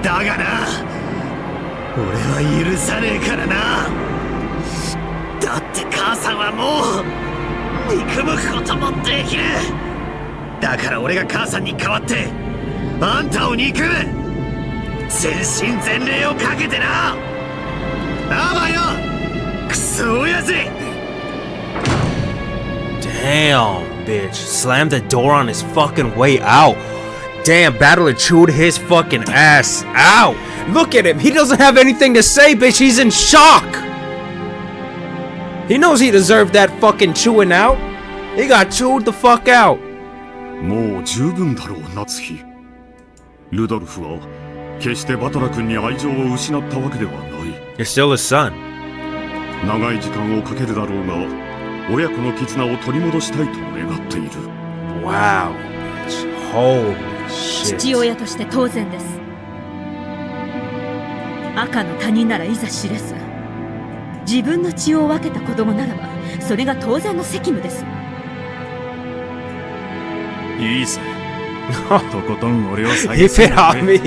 だがな、俺は許さねえからな。だって母さんはもう憎むこともできる。だから俺が母さんに代わってあんたを憎む。全身全霊をかけてな。あばよ、クソ親父。 Damn, bitch. Slammed the door on his fucking way out. Damn, Battler chewed his fucking ass out. Look at him. He doesn't have anything to say, bitch. He's in shock. He knows he deserved that fucking chewing out. He got chewed the fuck out. もう十分だろう、夏日。ルドルフは決してバトラ君に愛情を失ったわけではない。You're still his son. 長い時間をかけるだろうが、親子の絆を取り戻したいと願っている。Wow, bitch. Holy shit. 父親として当然です。赤の他人ならいざ知れず、自分の血を分けた子供ならばそれが当然の責務です。いいさ。とことん俺を下 Keep it on me.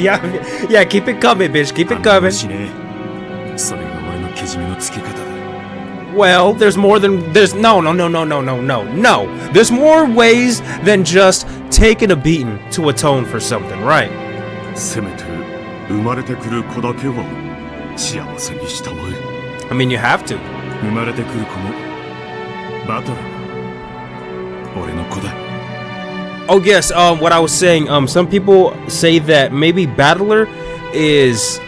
Yeah, keep it coming, bitch. Keep it coming. それが俺のけじめのつけ方だ。Well, there's more than there's no. There's more ways than just taking a beating to atone for something, right? せめて生まれてくる子だけは幸せにしたまえ。I mean, you have to. 生まれてくる子もバトラー、俺の子だ。Oh yes, what I was saying, some people say that maybe Battler is...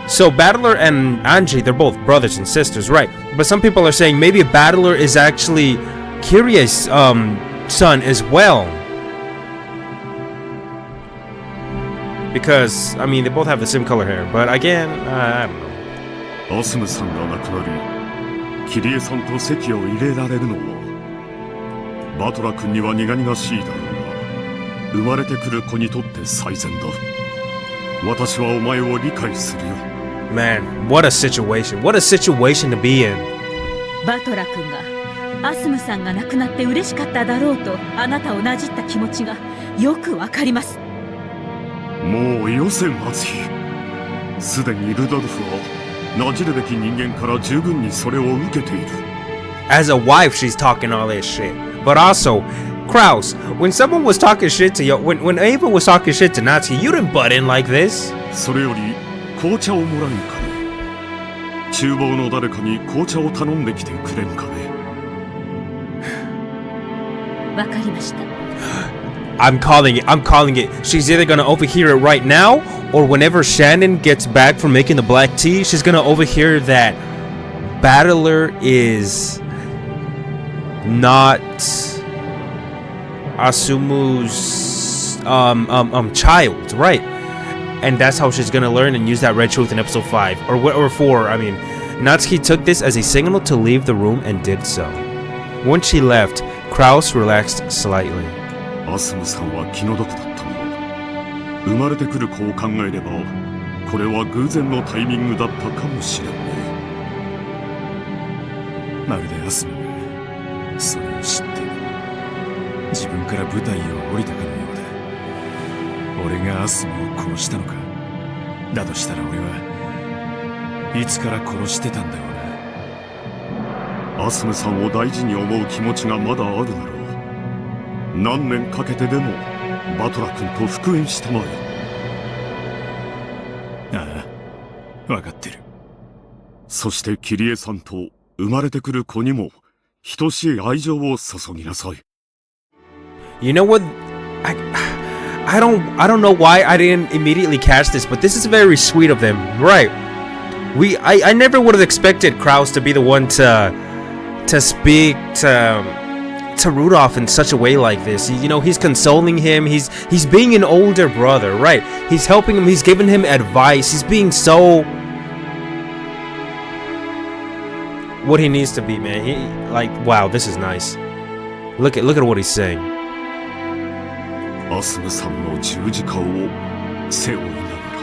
So Battler and Angie, they're both brothers and sisters, right? But some people are saying maybe Battler is actually Kirie's son as well. Because, I mean, they both have the same color hair, but again, I don't know. アスムさんが亡くなり、キリエさんと籍を入れられるのは、バトラ君には苦々しいだろうが、生まれてくる子にとって最善だ。私はお前を理解するよ。Man, what a situation. What a situation to be in. バトラ君がアスムさんが亡くなって嬉しかっただろうとあなたをなじった気持ちがよくわかります。もうよせ、松日。すでにルドルフはなじるべき人間から十分にそれを受けている。As a wife, she's talking all this shit. But also, Kraus, when someone was talking shit to you, when Ava was talking shit to Natsuki, you didn't butt in like this. それより紅茶をもらえんかね。厨房の誰かに紅茶を頼んできてくれんかね。わかりました。I'm calling it. She's either gonna overhear it right now, or whenever Shannon gets back from making the black tea, she's gonna overhear that Battler is not Asumu's child, right? And that's how she's gonna learn and use that red truth in episode 5 or 4. I mean, Natsuki took this as a signal to leave the room and did so. Once she left, Kraus relaxed slightly. アスムさんは気の毒だったが、生まれてくる子を考えれば、これは偶然のタイミングだったかもしれんね。まるでアスムがそれを知って自分から舞台を降りたかのようだ。俺がアスムを殺したのか。だとしたら俺はいつから殺してたんだろうな。アスムさんを大事に思う気持ちがまだあるなら、何年かけてでもバトラ君と復縁したまえ。ああ、わかってる。そしてキリエさんと生まれてくる子にも等しい愛情を注ぎなさい。You know what? I don't know why I didn't immediately catch this, but this is very sweet of them. Right. I never would have expected Kraus to be the one to speak to Rudolph in such a way like this. You know, he's consoling him. He's being an older brother, right? He's helping him. He's giving him advice. He's being so what he needs to be, man. He like, wow, this is nice. Look at what he's saying. アスムさんの十字架を背負いながら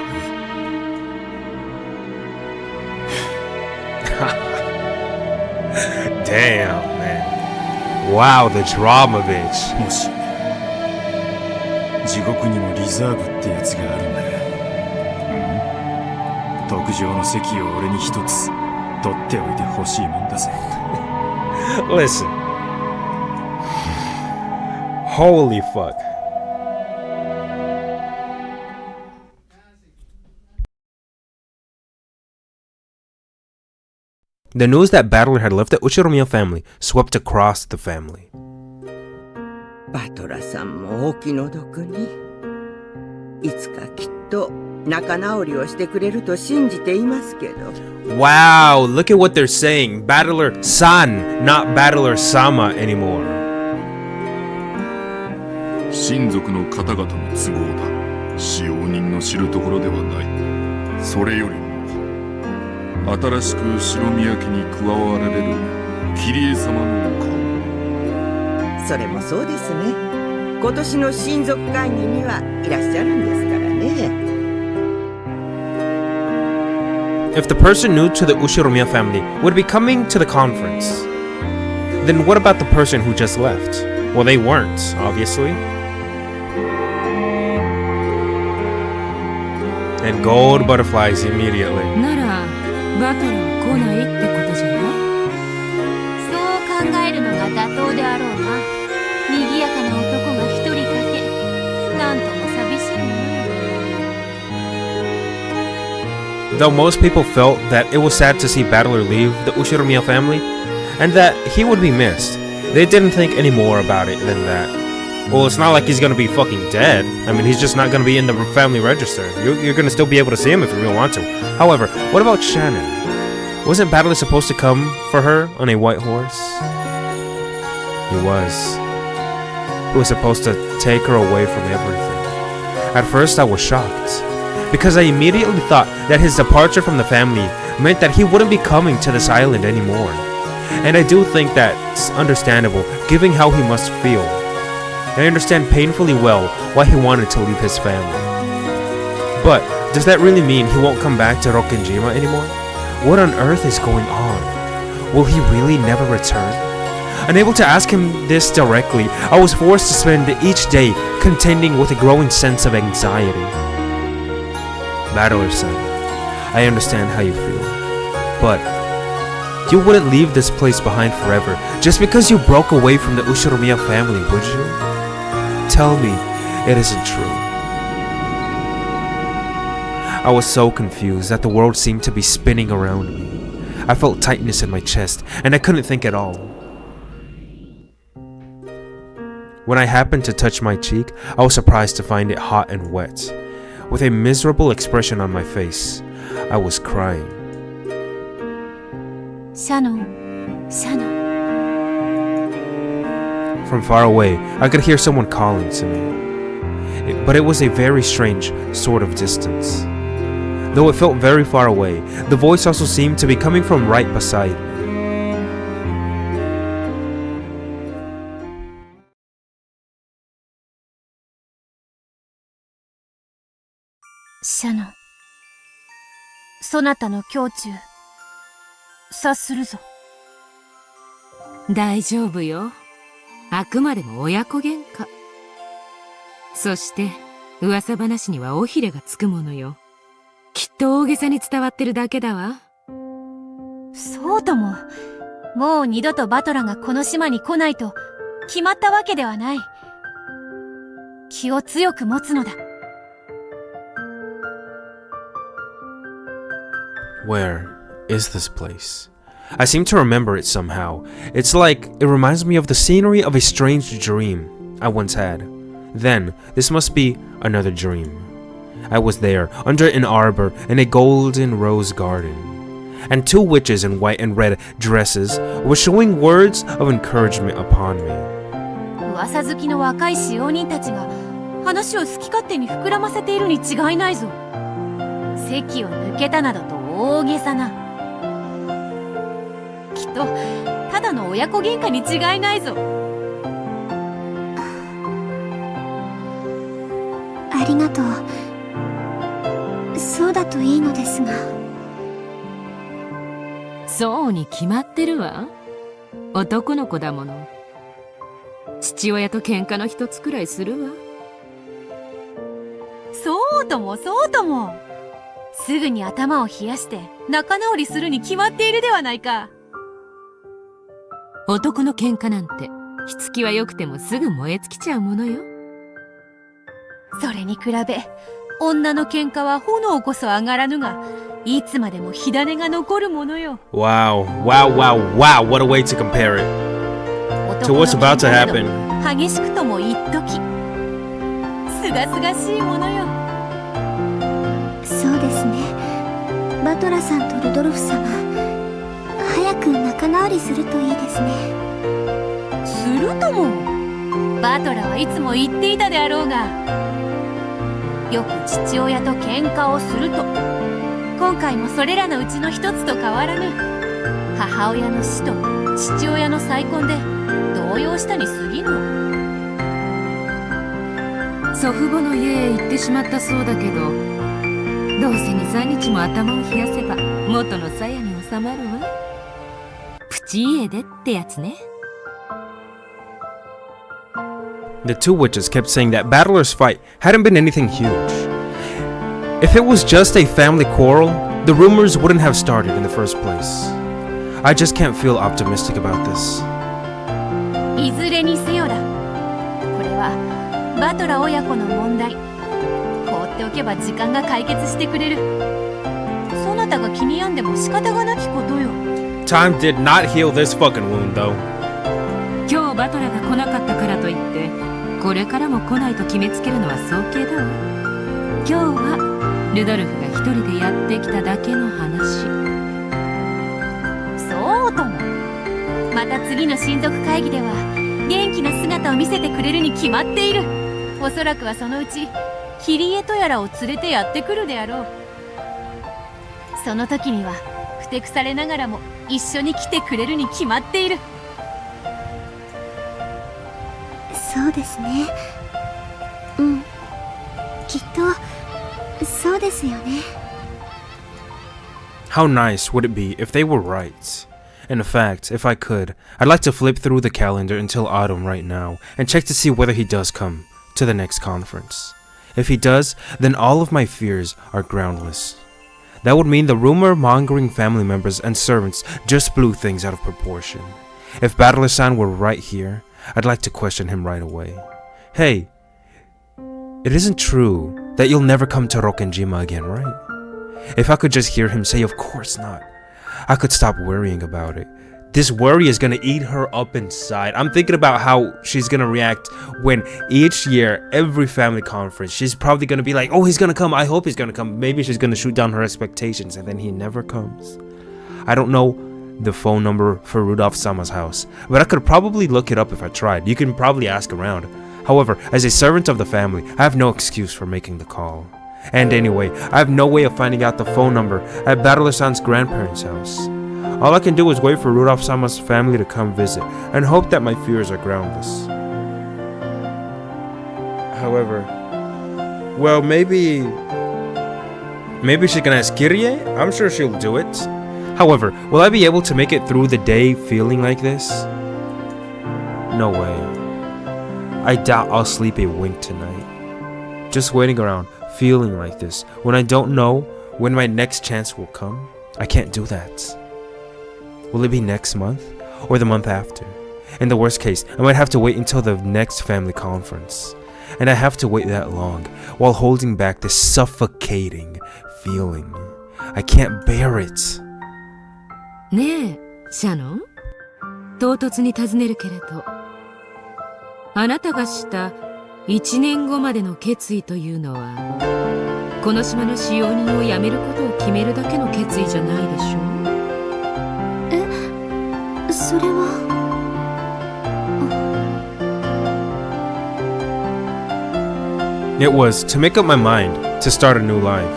ね。Damn, man. Wow, the drama, bitch. もし地獄にもリザーブってやつがあるんだが、特上の席を俺に一つ取っておいてほしいもんだぜ。Listen. Holy fuck. The news that Battler had left the Uchiromiya family swept across the family. バトラさんもお気の毒に。いつかきっと仲直りをしてくれると信じていますけど。Wow, look at what they're saying. Battler-san, not Battler-sama anymore. 親族の方々の都合だ。使用人の知るところではない。それよりも新しく白宮家に加わられる桐江様のお顔。それもそうですね。今年の親族会議にはいらっしゃるんですからね。If the person new to the Uchiromiya family would be coming to the conference, then what about the person who just left? Well, they weren't, obviously. And gold butterflies immediately. ならバトラー来ないってことじゃない？そう考えるのが妥当であろうな。賑やかな男が一人だけ。なんとも寂しいもの。Though most people felt that it was sad to see Battler leave the Uchiromiya family, and that he would be missed, they didn't think any more about it than that. Well, it's not like he's gonna be fucking dead. I mean, he's just not gonna be in the family register. You're gonna still be able to see him if you really want to. However, what about Shannon? Wasn't Battler supposed to come for her on a white horse? He was. He was supposed to take her away from everything. At first, I was shocked, because I immediately thought that his departure from the family meant that he wouldn't be coming to this island anymore. And I do think that's understandable, given how he must feel. I understand painfully well why he wanted to leave his family. But does that really mean he won't come back to Rokkenjima anymore? What on earth is going on? Will he really never return? Unable to ask him this directly, I was forced to spend each day contending with a growing sense of anxiety. Battler-san, I understand how you feel, but you wouldn't leave this place behind forever just because you broke away from the Uchiromiya family, would you? Tell me it isn't true. I was so confused that the world seemed to be spinning around me. I felt tightness in my chest, and I couldn't think at all. When I happened to touch my cheek, I was surprised to find it hot and wet. With a miserable expression on my face, I was crying. Shannon, Shannon. From far away, I could hear someone calling to me. But it was a very strange sort of distance. Though it felt very far away, the voice also seemed to be coming from right beside me. Shannon, そなたの胸中、察するぞ。大丈夫よ。あくまでも親子喧嘩。そして噂話には尾ひれがつくものよ。きっと大げさに伝わってるだけだわ。そうとも、もう二度とバトラがこの島に来ないと決まったわけではない。気を強く持つのだ。Where is this place? I seem to remember it somehow. It's like it reminds me of the scenery of a strange dream I once had. Then, this must be another dream. I was there, under an arbor in a golden rose garden, and two witches in white and red dresses were showing words of encouragement upon me. 噂好きの若い使用人たちが話を好き勝手に膨らませているに違いないぞ。席を抜けたなどと大げさな。きっとただの親子喧嘩に違いないぞ。ありがとう。そうだといいのですが。そうに決まってるわ。男の子だもの。父親と喧嘩の一つくらいするわ。そうともそうとも。すぐに頭を冷やして仲直りするに決まっているではないか。男の喧嘩なんて火付きは良くてもすぐ燃え尽きちゃうものよ。それに比べ女の喧嘩は炎こそ上がらぬが、いつまでも火種が残るものよ。Wow, wow, wow, wow, what a way to compare it to what's about to happen. 激しくとも一時すがすがしいものよ。そうですね。バトラさんとルドルフ様、早く仲直りするといいですね。するとも。バトラはいつも言っていたであろうが、よく父親と喧嘩をすると。今回もそれらのうちの一つと変わらぬ。母親の死と父親の再婚で動揺したに過ぎぬ。祖父母の家へ行ってしまったそうだけど、どうせ 2,3 日も頭を冷やせば元の鞘に収まるわ。プチ家出ってやつね。The two witches kept saying that Battler's fight hadn't been anything huge. If it was just a family quarrel, the rumors wouldn't have started in the first place. I just can't feel optimistic about this. いずれにせよだ。これはバトラ親子の問題。放っておけば時間が解決してくれる。そなたが気に病んでも仕方がなきことよ。Time did not heal this fucking wound, though. 今日バトラが来なかったからといってこれからも来ないと決めつけるのは早計だわ。今日はルドルフが一人でやってきただけの話。そうとも。また次の親族会議では元気な姿を見せてくれるに決まっている。おそらくはそのうちキリエとやらを連れてやってくるであろう。その時にはふてくされながらも一緒に来てくれるに決まっている。そうですね。うん。きっとそうですよね。How nice would it be if they were right? In fact, if I could, I'd like to flip through the calendar until autumn right now and check to see whether he does come to the next conference. If he does, then all of my fears are groundless. That would mean the rumor-mongering family members and servants just blew things out of proportion. If Battler-san were right here, I'd like to question him right away. Hey, it isn't true that you'll never come to Rokkenjima again, right? If I could just hear him say, of course not, I could stop worrying about it. This worry is gonna eat her up inside. I'm thinking about how she's gonna react when each year, every family conference, she's probably gonna be like, oh, he's gonna come. I hope he's gonna come. Maybe she's gonna shoot down her expectations, and then he never comes. I don't know the phone number for Rudolph Sama's house, but I could probably look it up if I tried. You can probably ask around. However, as a servant of the family, I have no excuse for making the call. And anyway, I have no way of finding out the phone number at Battler-san's grandparents' house. All I can do is wait for Rudolph Sama's family to come visit and hope that my fears are groundless. However, well, maybe she can ask Kyrie? I'm sure she'll do it. However, will I be able to make it through the day feeling like this? No way. I doubt I'll sleep a wink tonight. Just waiting around, feeling like this, when I don't know when my next chance will come, I can't do that. Will it be next month or the month after? In the worst case, I might have to wait until the next family conference. And I have to wait that long while holding back this suffocating feeling. I can't bear it. ねえ、シャノン。唐突に尋ねるけれど、あなたがした1年後までの決意というのはこの島の使用人を辞めることを決めるだけの決意じゃないでしょう。それはIt was to make up my mind to start a new life.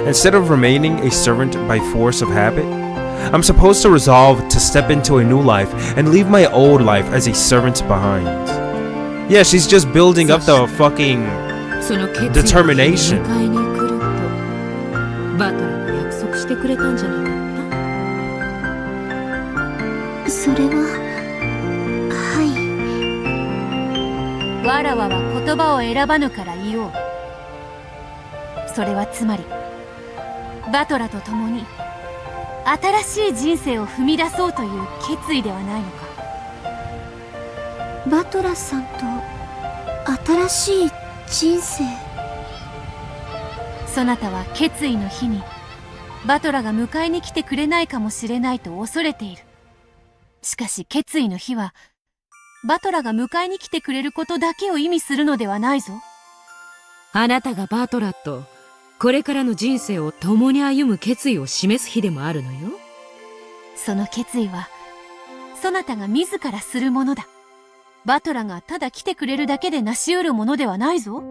Instead of remaining a servant by force of habit, I'm supposed to resolve to step into a new life and leave my old life as a servant behind. Yeah, she's just building up the fucking determination. バトラが約束してくれたんじゃなかった？それははい。わらわは言葉を選ばぬから言おう。それはつまりバトラと共に新しい人生を踏み出そうという決意ではないのか。バトラさんと新しい人生。そなたは決意の日にバトラが迎えに来てくれないかもしれないと恐れている。しかし決意の日はバトラが迎えに来てくれることだけを意味するのではないぞ。あなたがバトラとこれからの人生を共に歩む決意を示す日でもあるのよ。その決意はそなたが自らするものだ。バトラがただ来てくれるだけで成し得るものではないぞ。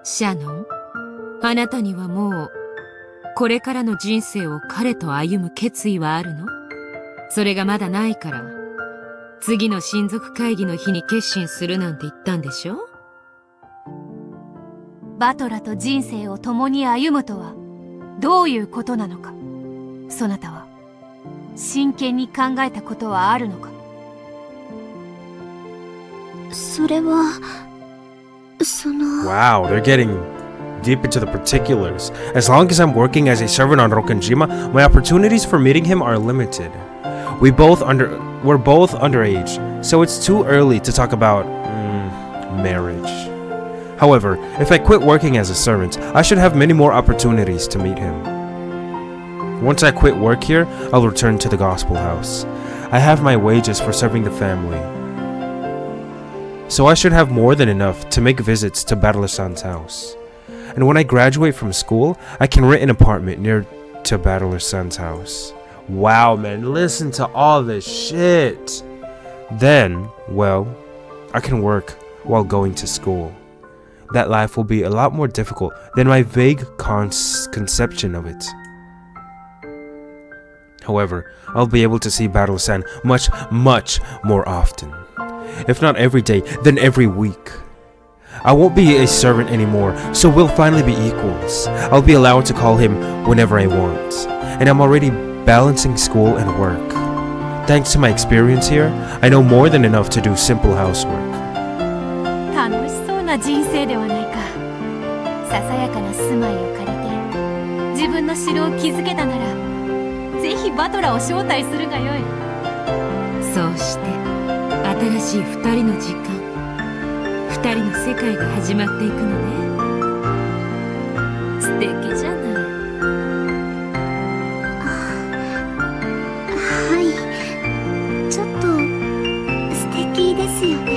シャノン、あなたにはもうこれからの人生を彼と歩む決意はあるの？それがまだないから次の親族会議の日に決心するなんて言ったんでしょ？バトラと人生を共に歩むとはどういうことなのか。そなたは真剣に考えたことはあるのか。それはその Wow, they're getting deep into the particulars. As long as I'm working as a servant on Rokkenjima, my opportunities for meeting him are limited. We're both underage, so it's too early to talk about marriage. However, if I quit working as a servant, I should have many more opportunities to meet him. Once I quit work here, I'll return to the gospel house. I have my wages for serving the family, so I should have more than enough to make visits to Battler-san's house. And when I graduate from school, I can rent an apartment near to Battler-san's house. Wow, man, listen to all this shit. Then, well, I can work while going to school. That life will be a lot more difficult than my vague conception of it. However, I'll be able to see Battler-san much, much more often. If not every day, then every week. I won't be a servant anymore, so we'll finally be equals. I'll be allowed to call him whenever I want. And I'm already balancing school and work. Thanks to my experience here, I know more than enough to do simple housework. 楽しそうな人生ではないか。ささやかな住まいを借りて自分の城を築けたなら、ぜひバトラを招待するがよい。そうして新しい二人の時間、二人の世界が始まっていくのね。素敵じゃない。はい、ちょっと素敵ですよね。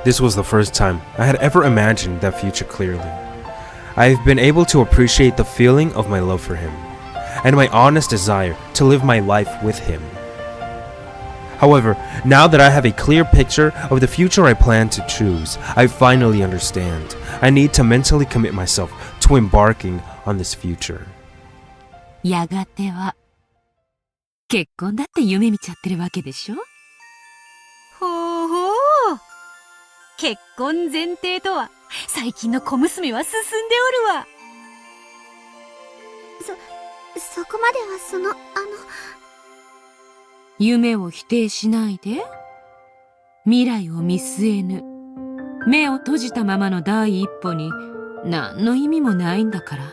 This was the first time I had ever imagined that future clearly. I've been able to appreciate the feeling of my love for him, and my honest desire to live my life with him. However, now that I have a clear picture of the future I plan to choose, I finally understand. I need to mentally commit myself to embarking on this future. やがては結婚だって夢見ちゃってるわけでしょ？ほうほう。結婚前提とは最近の小娘は進んでおるわ。そこまでは夢を否定しないで。未来を見据えぬ目を閉じたままの第一歩に何の意味もないんだから。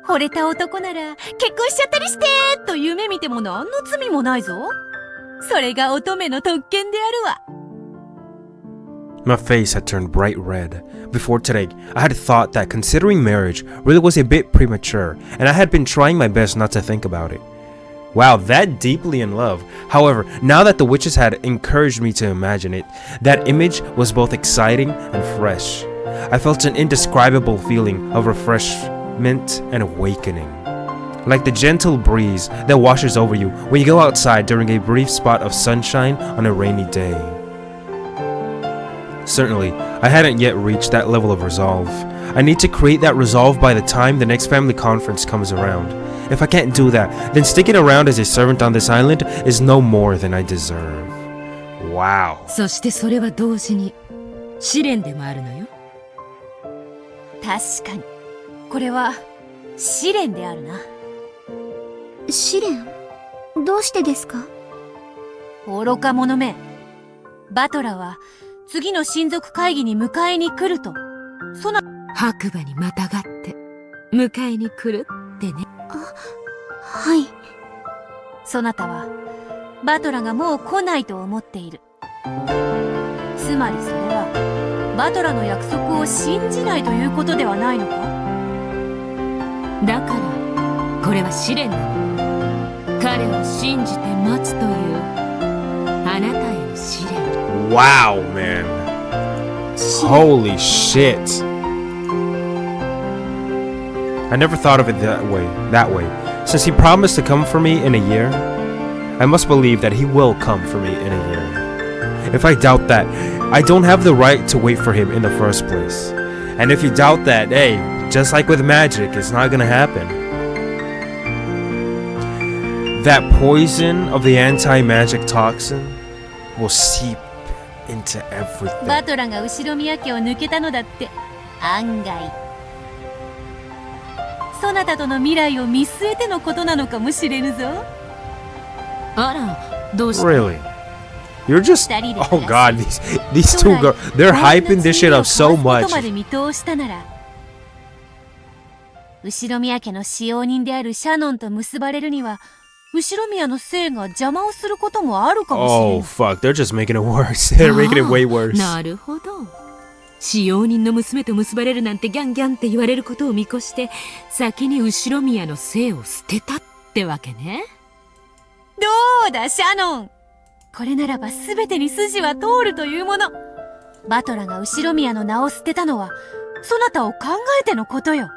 惚れた男なら結婚しちゃったりしてと夢見ても何の罪もないぞ。それが乙女の特権であるわ。My face had turned bright red. Before today, I had thought that considering marriage really was a bit premature, and I had been trying my best not to think about it. Wow, that deeply in love. However, now that the witches had encouraged me to imagine it, that image was both exciting and fresh. I felt an indescribable feeling of refreshment and awakening. Like the gentle breeze that washes over you when you go outside during a brief spot of sunshine on a rainy day. Certainly, I hadn't yet reached that level of resolve. I need to create that resolve by the time the next family conference comes around. If I can't do that, then sticking around as a servant on this island is no more than I deserve. Wow. そしてそれは同時に試練でもあるのよ。確かにこれは試練であるな。試練？どうしてですか？愚か者め。バトラは次の親族会議に迎えに来ると。白馬にまたがって迎えに来るってね。はい。そなたはバトラがもう来ないと思っている。つまりそれはバトラの約束を信じないということではないのか？だからこれは試練なの。彼を信じて待つというあなたへの試練。Wow, man. Holy shit. I never thought of it that way. Since he promised to come for me in a year, I must believe that he will come for me in a year. If I doubt that, I don't have the right to wait for him in the first place. And if you doubt that, hey, just like with magic, it's not gonna happen. That poison of the anti-magic toxin will seep into everything. バトラが後ろ宮家を抜けたのだって案外そなたとの未来を見据えてのことなのかもしれぬぞ。あら、どうして？ Really? You're just... Oh god, these two girls, they're hyping this shit up so much. まで見通したなら後ろ宮家の使用人であるシャノンと結ばれるには後ろ宮の姓が邪魔をすることもあるかもしれない。Oh fuck, they're just making it worse. They're making it way worse. なるほど。使用人の娘と結ばれるなんてギャンギャンって言われることを見越して先に後ろ宮の姓を捨てたってわけね。どうだシャノン、これならば全てに筋は通るというもの。バトラが後ろ宮の名を捨てたのはそなたを考えてのことよ。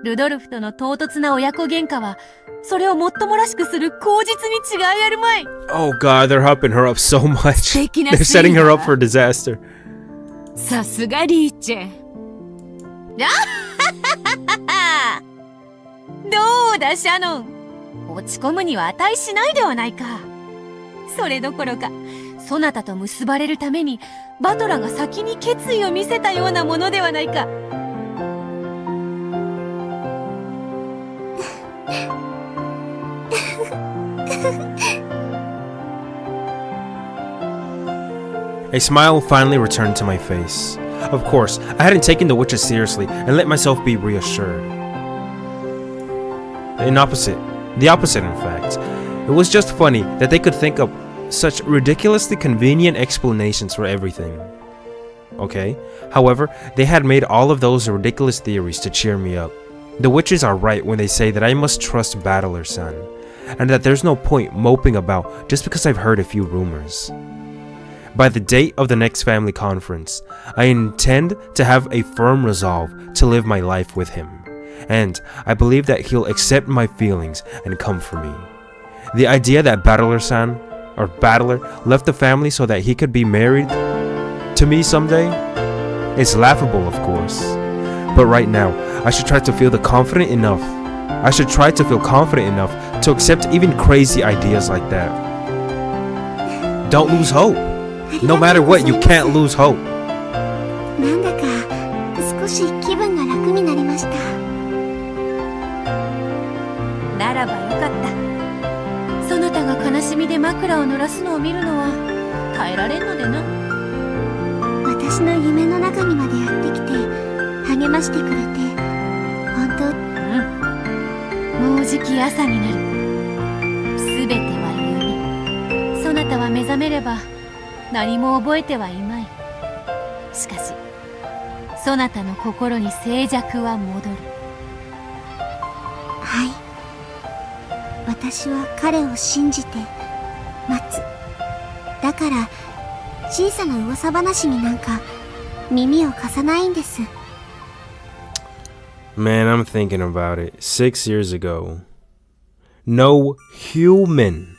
ルドルフとの唐突な親子喧嘩はそれをもっともらしくする口実に違いあるまい。 Oh god, they're hyping her up so much. They're setting her up for disaster. さすがリーチェ。どうだシャノン、落ち込むには値しないではないか。それどころかそなたと結ばれるためにバトラが先に決意を見せたようなものではないか。A smile finally returned to my face. Of course, I hadn't taken the witches seriously and let myself be reassured. The opposite in fact. It was just funny that they could think up such ridiculously convenient explanations for everything. Okay? However, they had made all of those ridiculous theories to cheer me up. The witches are right when they say that I must trust Battler's son, and that there's no point moping about just because I've heard a few rumors. By the date of the next family conference, I intend to have a firm resolve to live my life with him, and I believe that he'll accept my feelings and come for me. The idea that Battler left the family so that he could be married to me someday is laughable, of course. But right now, I should try to feel confident enough to accept even crazy ideas like that. Don't lose hope. No matter what, you can't lose hope. なんだか少し気分が楽になりました。ならばよかった。そなたが悲しみで枕を濡らすのを見るのは耐えられんのでな。私の夢の中にまでやってきて励ましてくれて本当。もうじき朝になる。すべては夢。そなたは目覚めれば何も覚えてはいまい。しかしそなたの心に静寂は戻る。はい、私は彼を信じて待つ。だから小さな噂話になんか耳を貸さないんです。 Man, I'm thinking about it. 6 years ago, no human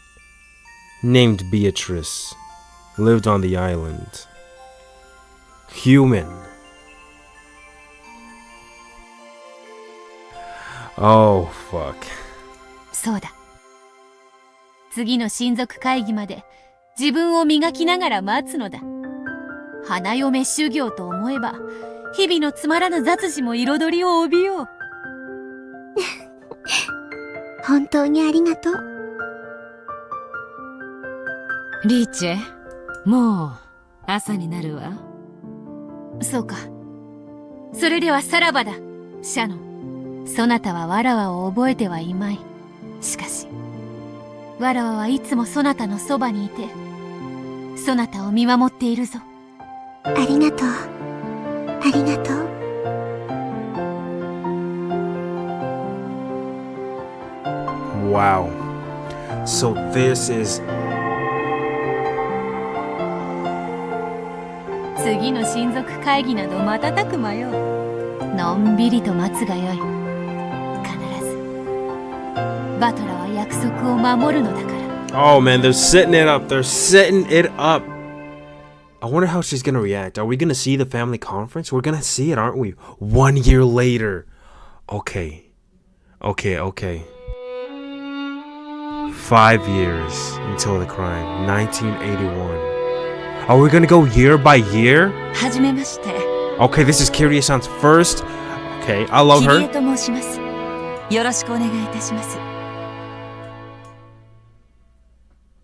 named Beatrice lived on the island. Human. Oh, fuck. そうだ。次の親族会議まで自分を磨きながら待つのだ。花嫁修行と思えば日々のつまらぬ雑事も彩りを帯びよう。本当にありがとう。リーチェ、もう朝になるわ。そうか。それではさらばだ、シャノン。そなたはわらわを覚えてはいまい。しかしわらわはいつもそなたのそばにいてそなたを見守っているぞ。ありがとう。ありがとう。Wow. So this is... 次の親族会議など瞬く間よ。のんびりと待つがよい。必ずバトラは約束を守るのだから。Oh man, they're setting it up. They're setting it up. I wonder how she's gonna react. Are we gonna see the family conference? We're gonna see it, aren't we? 1 year later. Okay. 5 years until the crime. 1981. Are we gonna go year by year? はじめまして。 Okay, this is Kirie-san's first. Okay, I love キリエ her. と申します。よろしくお願いいたします。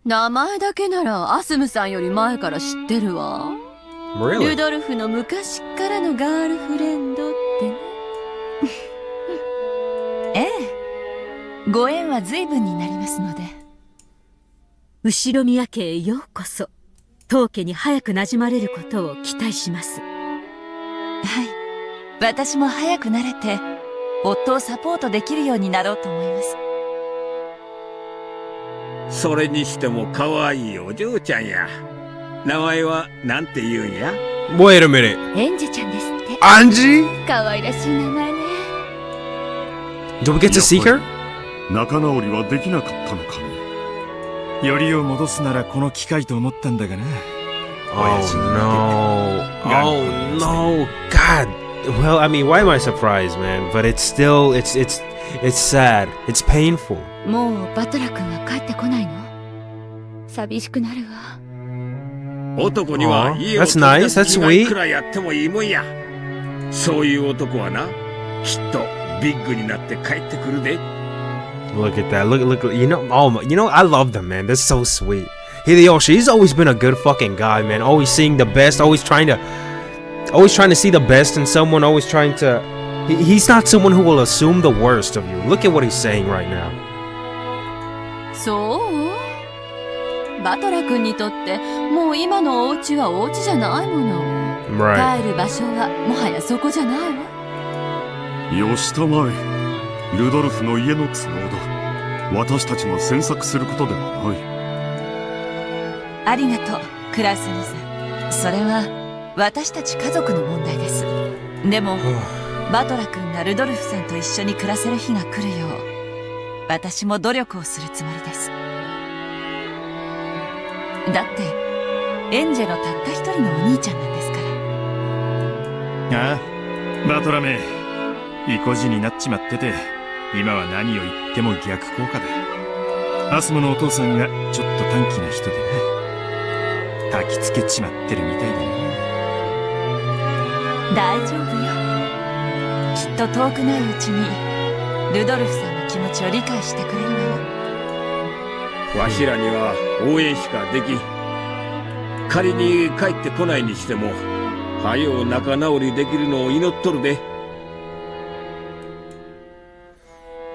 名前だけならアスムさんより前から知ってるわ。Really? ルドルフの昔からのガールフレンドってね。ええ、ご縁は随分になりますので。後宮家へようこそ。当家に早く馴染まれることを期待します。はい、私も早く慣れて夫をサポートできるようになろうと思います。それにしても可愛いお嬢ちゃんや。名前はなんて言うんや？ Wait a minute. エンジェちゃんですって。アンジ？可愛らしい名前ね。 Do we get to see her? 仲直りはできなかったのかね。よりを戻すならこの機会と思ったんだがな。 Oh no. Oh no. God. Well, I mean, why am I surprised, man? But it's still, it's sad. It's painful. もうバトラ君は帰ってこないの？寂しくなるわ。男には家を飛び出す気がいくらやってもいいもんや。そういう男はな、きっとビッグになって帰ってくるで。Look at that. Look. You know, I love them, man. They're so sweet. Hideyoshi, he's always been a good fucking guy, man. Always seeing the best. Always trying to see the best in someone. Always trying to. He's not someone who will assume the worst of you. Look at what he's saying right now. そう？バトラ君にとってもう今のお家はお家じゃないもの。Right. 帰る場所はもはやそこじゃないわ。よしたまえ。ルドルフの家の都合だ。私たちが詮索することではない。ありがとう、クラウス兄さん。それは私たち家族の問題です。でもバトラ君がルドルフさんと一緒に暮らせる日が来るよう私も努力をするつもりです。だってエンジェのたった一人のお兄ちゃんなんですから。ああ、バトラめ、意固地になっちまってて今は何を言っても逆効果だ。アスモのお父さんがちょっと短気な人でな、焚きつけちまってるみたいだな。大丈夫よ。きっと遠くないうちにルドルフさんの気持ちを理解してくれるわよ。わしらには応援しかできん。仮に帰ってこないにしてもはよう仲直りできるのを祈っとるで。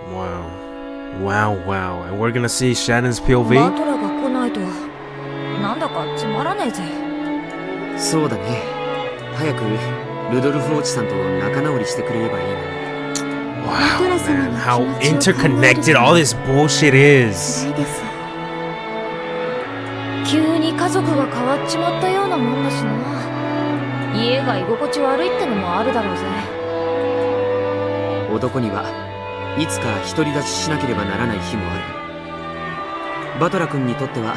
Wow. And we're gonna see Shannon's POV? バトラが来ないとなんだかつまらねえぜ。そうだね。早くルドルフおじさんと仲直りしてくれればいいのに。Wow, man, how interconnected all this bullshit is. 急に家族が変わっちまったようなもんだしな。家が居心地悪いってのもあるだろうぜ。男にはいつか独り立ちしなければならない日もある。バトラ君にとっては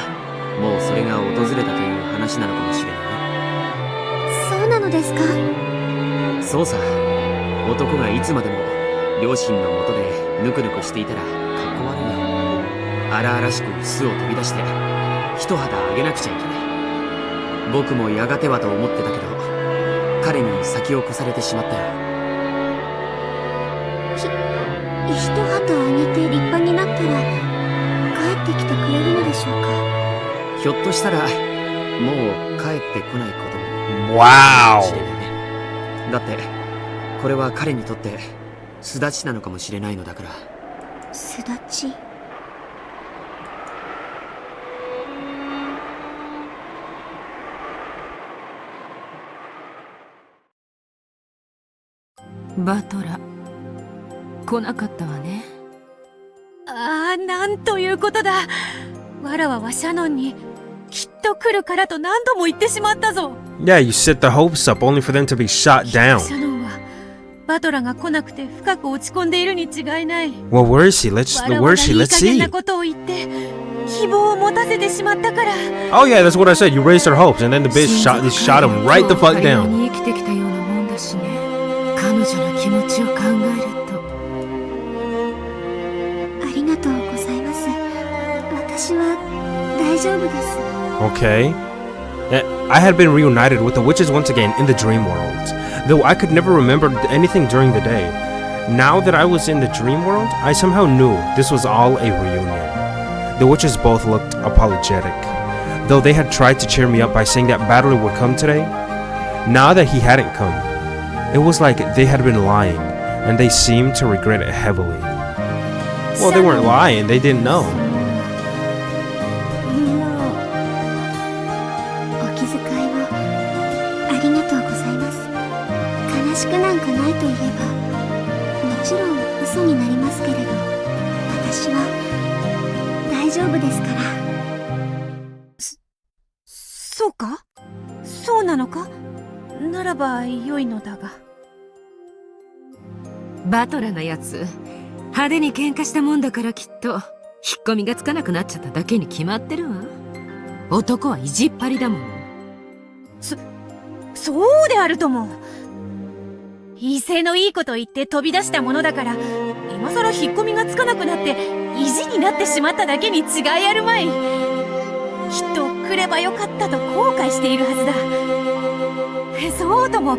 もうそれが訪れたという話なのかもしれないね。そうなのですか？そうさ。男がいつまでも両親のもとでぬくぬくしていたらかっこ悪いよ。荒々しく巣を飛び出して一肌あげなくちゃいけない。僕もやがてはと思ってたけど彼に先を越されてしまったよ。一肌あげて立派になったら帰ってきてくれるのでしょうか？ひょっとしたらもう帰ってこないこともしれないね。だってこれは彼にとって巣立ちなのかもしれないのだから。巣立ち？バトラ来なかったわね。ああ、なんということだ。わらわはシャノンにきっと来るからと何度も言ってしまったぞ。Yeah, you set the hopes up only for them to be shot down. シャノンはバトラが来なくて深く落ち込んでいるに違いない。Well, where is she? Let's see. いい加減なことを言って希望を持たせてしまったから。Oh yeah, that's what I said. You raised her hopes, and then the bitch shot him right the fuck down. 生きてきたようなもんだしね。彼女の気持ちを考えると。ありがとうございます。私は大丈夫です。Okay. I had been reunited with the witches once again in the dream world, though I could never remember anything during the day. Now that I was in the dream world, I somehow knew this was all a reunion. The witches both looked apologetic, though they had tried to cheer me up by saying that Battle would come today. Now that he hadn't come, it was like they had been lying, and they seemed to regret it heavily. Well, they weren't lying, they didn't know. お気遣いをありがとうございます。悲しくなんかないといえば、もちろん嘘になりますけれど、私は大丈夫ですから。そうか？そうなのか？ならば良いのだが。バトラのやつ派手に喧嘩したもんだからきっと引っ込みがつかなくなっちゃっただけに決まってるわ。男は意地っ張りだもん。そうであるとも。威勢のいいこと言って飛び出したものだから今さら引っ込みがつかなくなって意地になってしまっただけに違いあるまい。きっと来ればよかったと後悔しているはずだ。そうとも、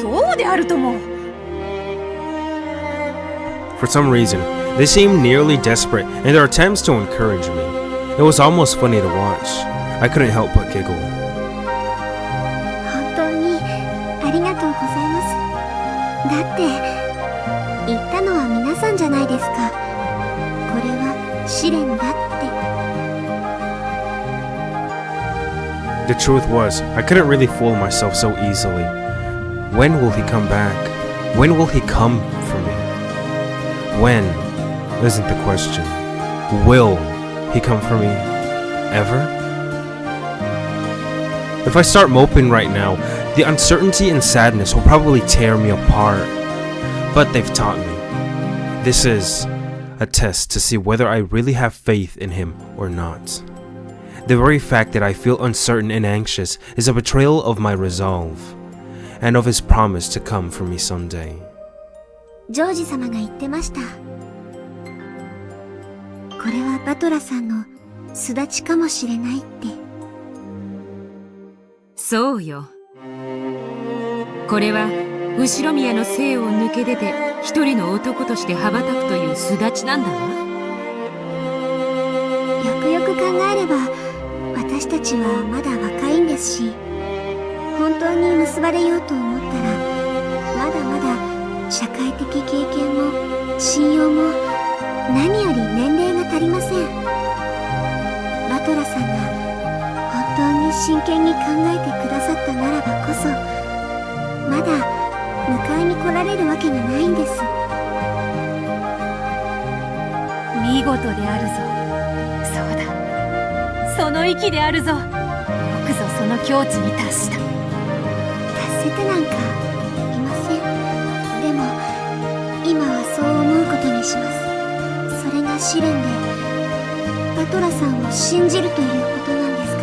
そうであるとも。For some reason, they seemed nearly desperate in their attempts to encourage me. It was almost funny to watch. I couldn't help but giggle. 本当にありがとうございます。だって言ったのは皆さんじゃないですか。これは試練だって。The truth was, I couldn't really fool myself so easily. When will he come back? When will he come for me? When isn't the question. Will he come for me? Ever? If I start moping right now, the uncertainty and sadness will probably tear me apart. But they've taught me. This is a test to see whether I really have faith in him or not. The very fact that I feel uncertain and anxious is a betrayal of my resolve, and of his promise to come for me someday. ジョージ様が言ってました。これはバトラさんの巣立ちかもしれないって。そうよ。これは後ろ宮の生を抜け出て一人の男として羽ばたくという巣立ちなんだわ。よくよく考えれば私たちはまだ若いんですし、本当に結ばれようと思ったらまだまだ社会的経験も信用も何より年齢が足りません。バトラさんが本当に真剣に考えてくださったならばこそ、まだ迎えに来られるわけがないんです。事であるぞ。そうだ、その域であるぞ。よくぞその境地に達した。達せてなんかいません。でも今はそう思うことにします。それが試練でバトラさんを信じるということなんですか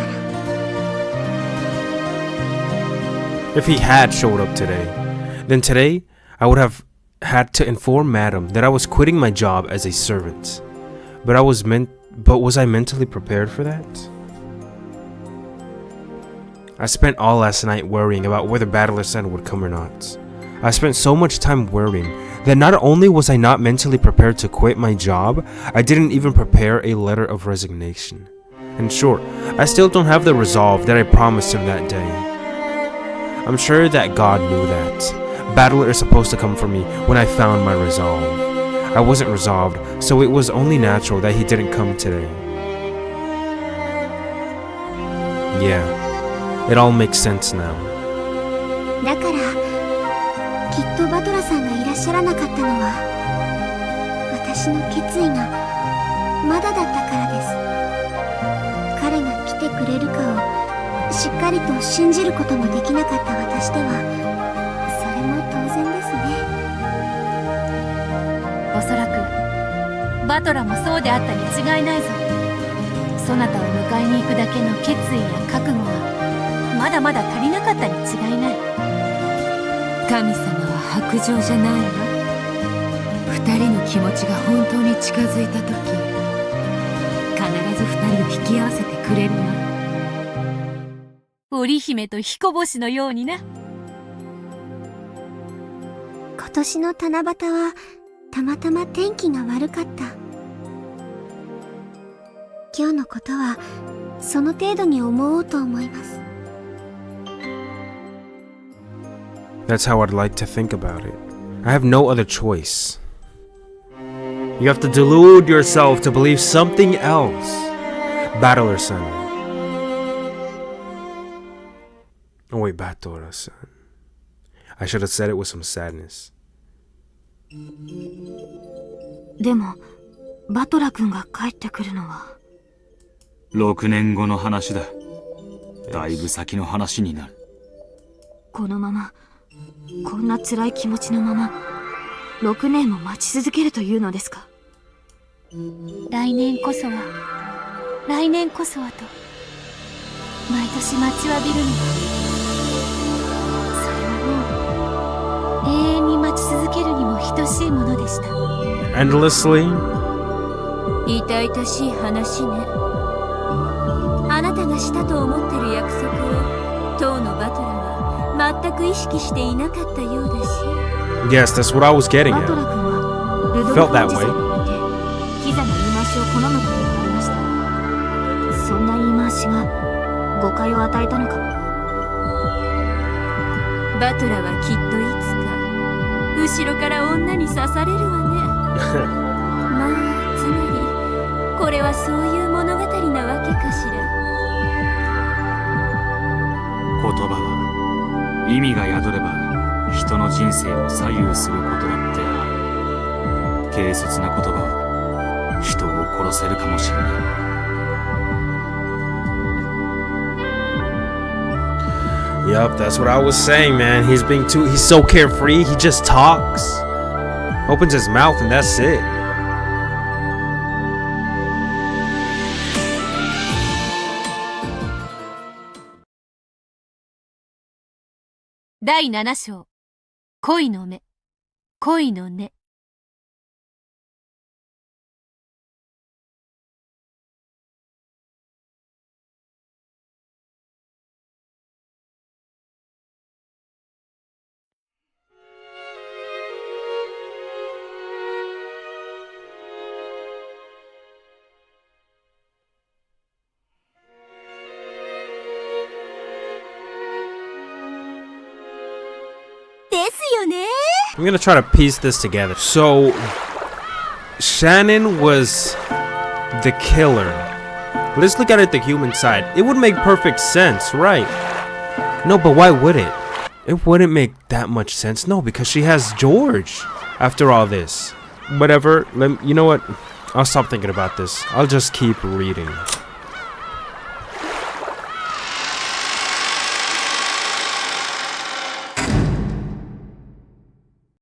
ら。 If he had showed up today, then today I would have had to inform Madam that I was quitting my job as a servant. But was I mentally prepared for that? I spent all last night worrying about whether Battler Sun would come or not. I spent so much time worrying that not only was I not mentally prepared to quit my job, I didn't even prepare a letter of resignation. In short, I still don't have the resolve that I promised him that day. I'm sure that God knew that. Battler is supposed to come for me when I found my resolve. I wasn't resolved, so it was only natural that he didn't come today. Yeah, it all makes sense now. だからきっとバトラさんがいらっしゃらなかったのは私の決意がまだだったからです。彼が来てくれるかをしっかりと信じることもできなかった私ではそれも当然ですね。おそらくバトラもそうであったに違いないぞ。そなたを迎えに行くだけの決意や覚悟がまだまだ足りなかったに違いない。神様は薄情じゃないわ。二人の気持ちが本当に近づいた時、必ず二人を引き合わせてくれるわ。織姫と彦星のようにな。今年の七夕はたまたま天気が悪かった。今日のことはその程度に思おうと思います。That's how I'd like to think about it. I have no other choice. You have to delude yourself to believe something else. Battler Sun. Oh wait, Battler Sun. I should have said it with some sadness. でもバトラ君が帰ってくるのは6年後の話だ。だいぶ先の話になる。このままこんな辛い気持ちのまま6年も待ち続けるというのですか。来年こそはと毎年待ちわびるのは、それはもう永遠に待ち続けるにも等しいものでした。 Endlessly? 痛々しい話ね。あなたがしたと思ってる約束を当のバトラは全く意識していなかったようだし。 Yes, that's what I was getting バ at. トラ君はルドル Felt フ that おじさん way. に似てキザの言い回しを好むことがありました。そんな言い回しが誤解を与えたのかも。バトラはきっといつか後ろから女に刺されるわね。まあつまりこれはそういう物語なわけかしら。言葉は意味が宿れば人の人生を左右することだってある。軽率な言葉は人を殺せるかもしれない。Yup, that's what I was saying, man. He's so carefree. He just talks, opens his mouth, and that's it.第7章、恋の目、恋の根。ですよね。 I'm gonna try to piece this together. So, Shannon was the killer. Let's look at it the human side. It would make perfect sense, right? No, but why would it? It wouldn't make that much sense. No, because she has George after all this. Whatever. You know what? I'll stop thinking about this. I'll just keep reading.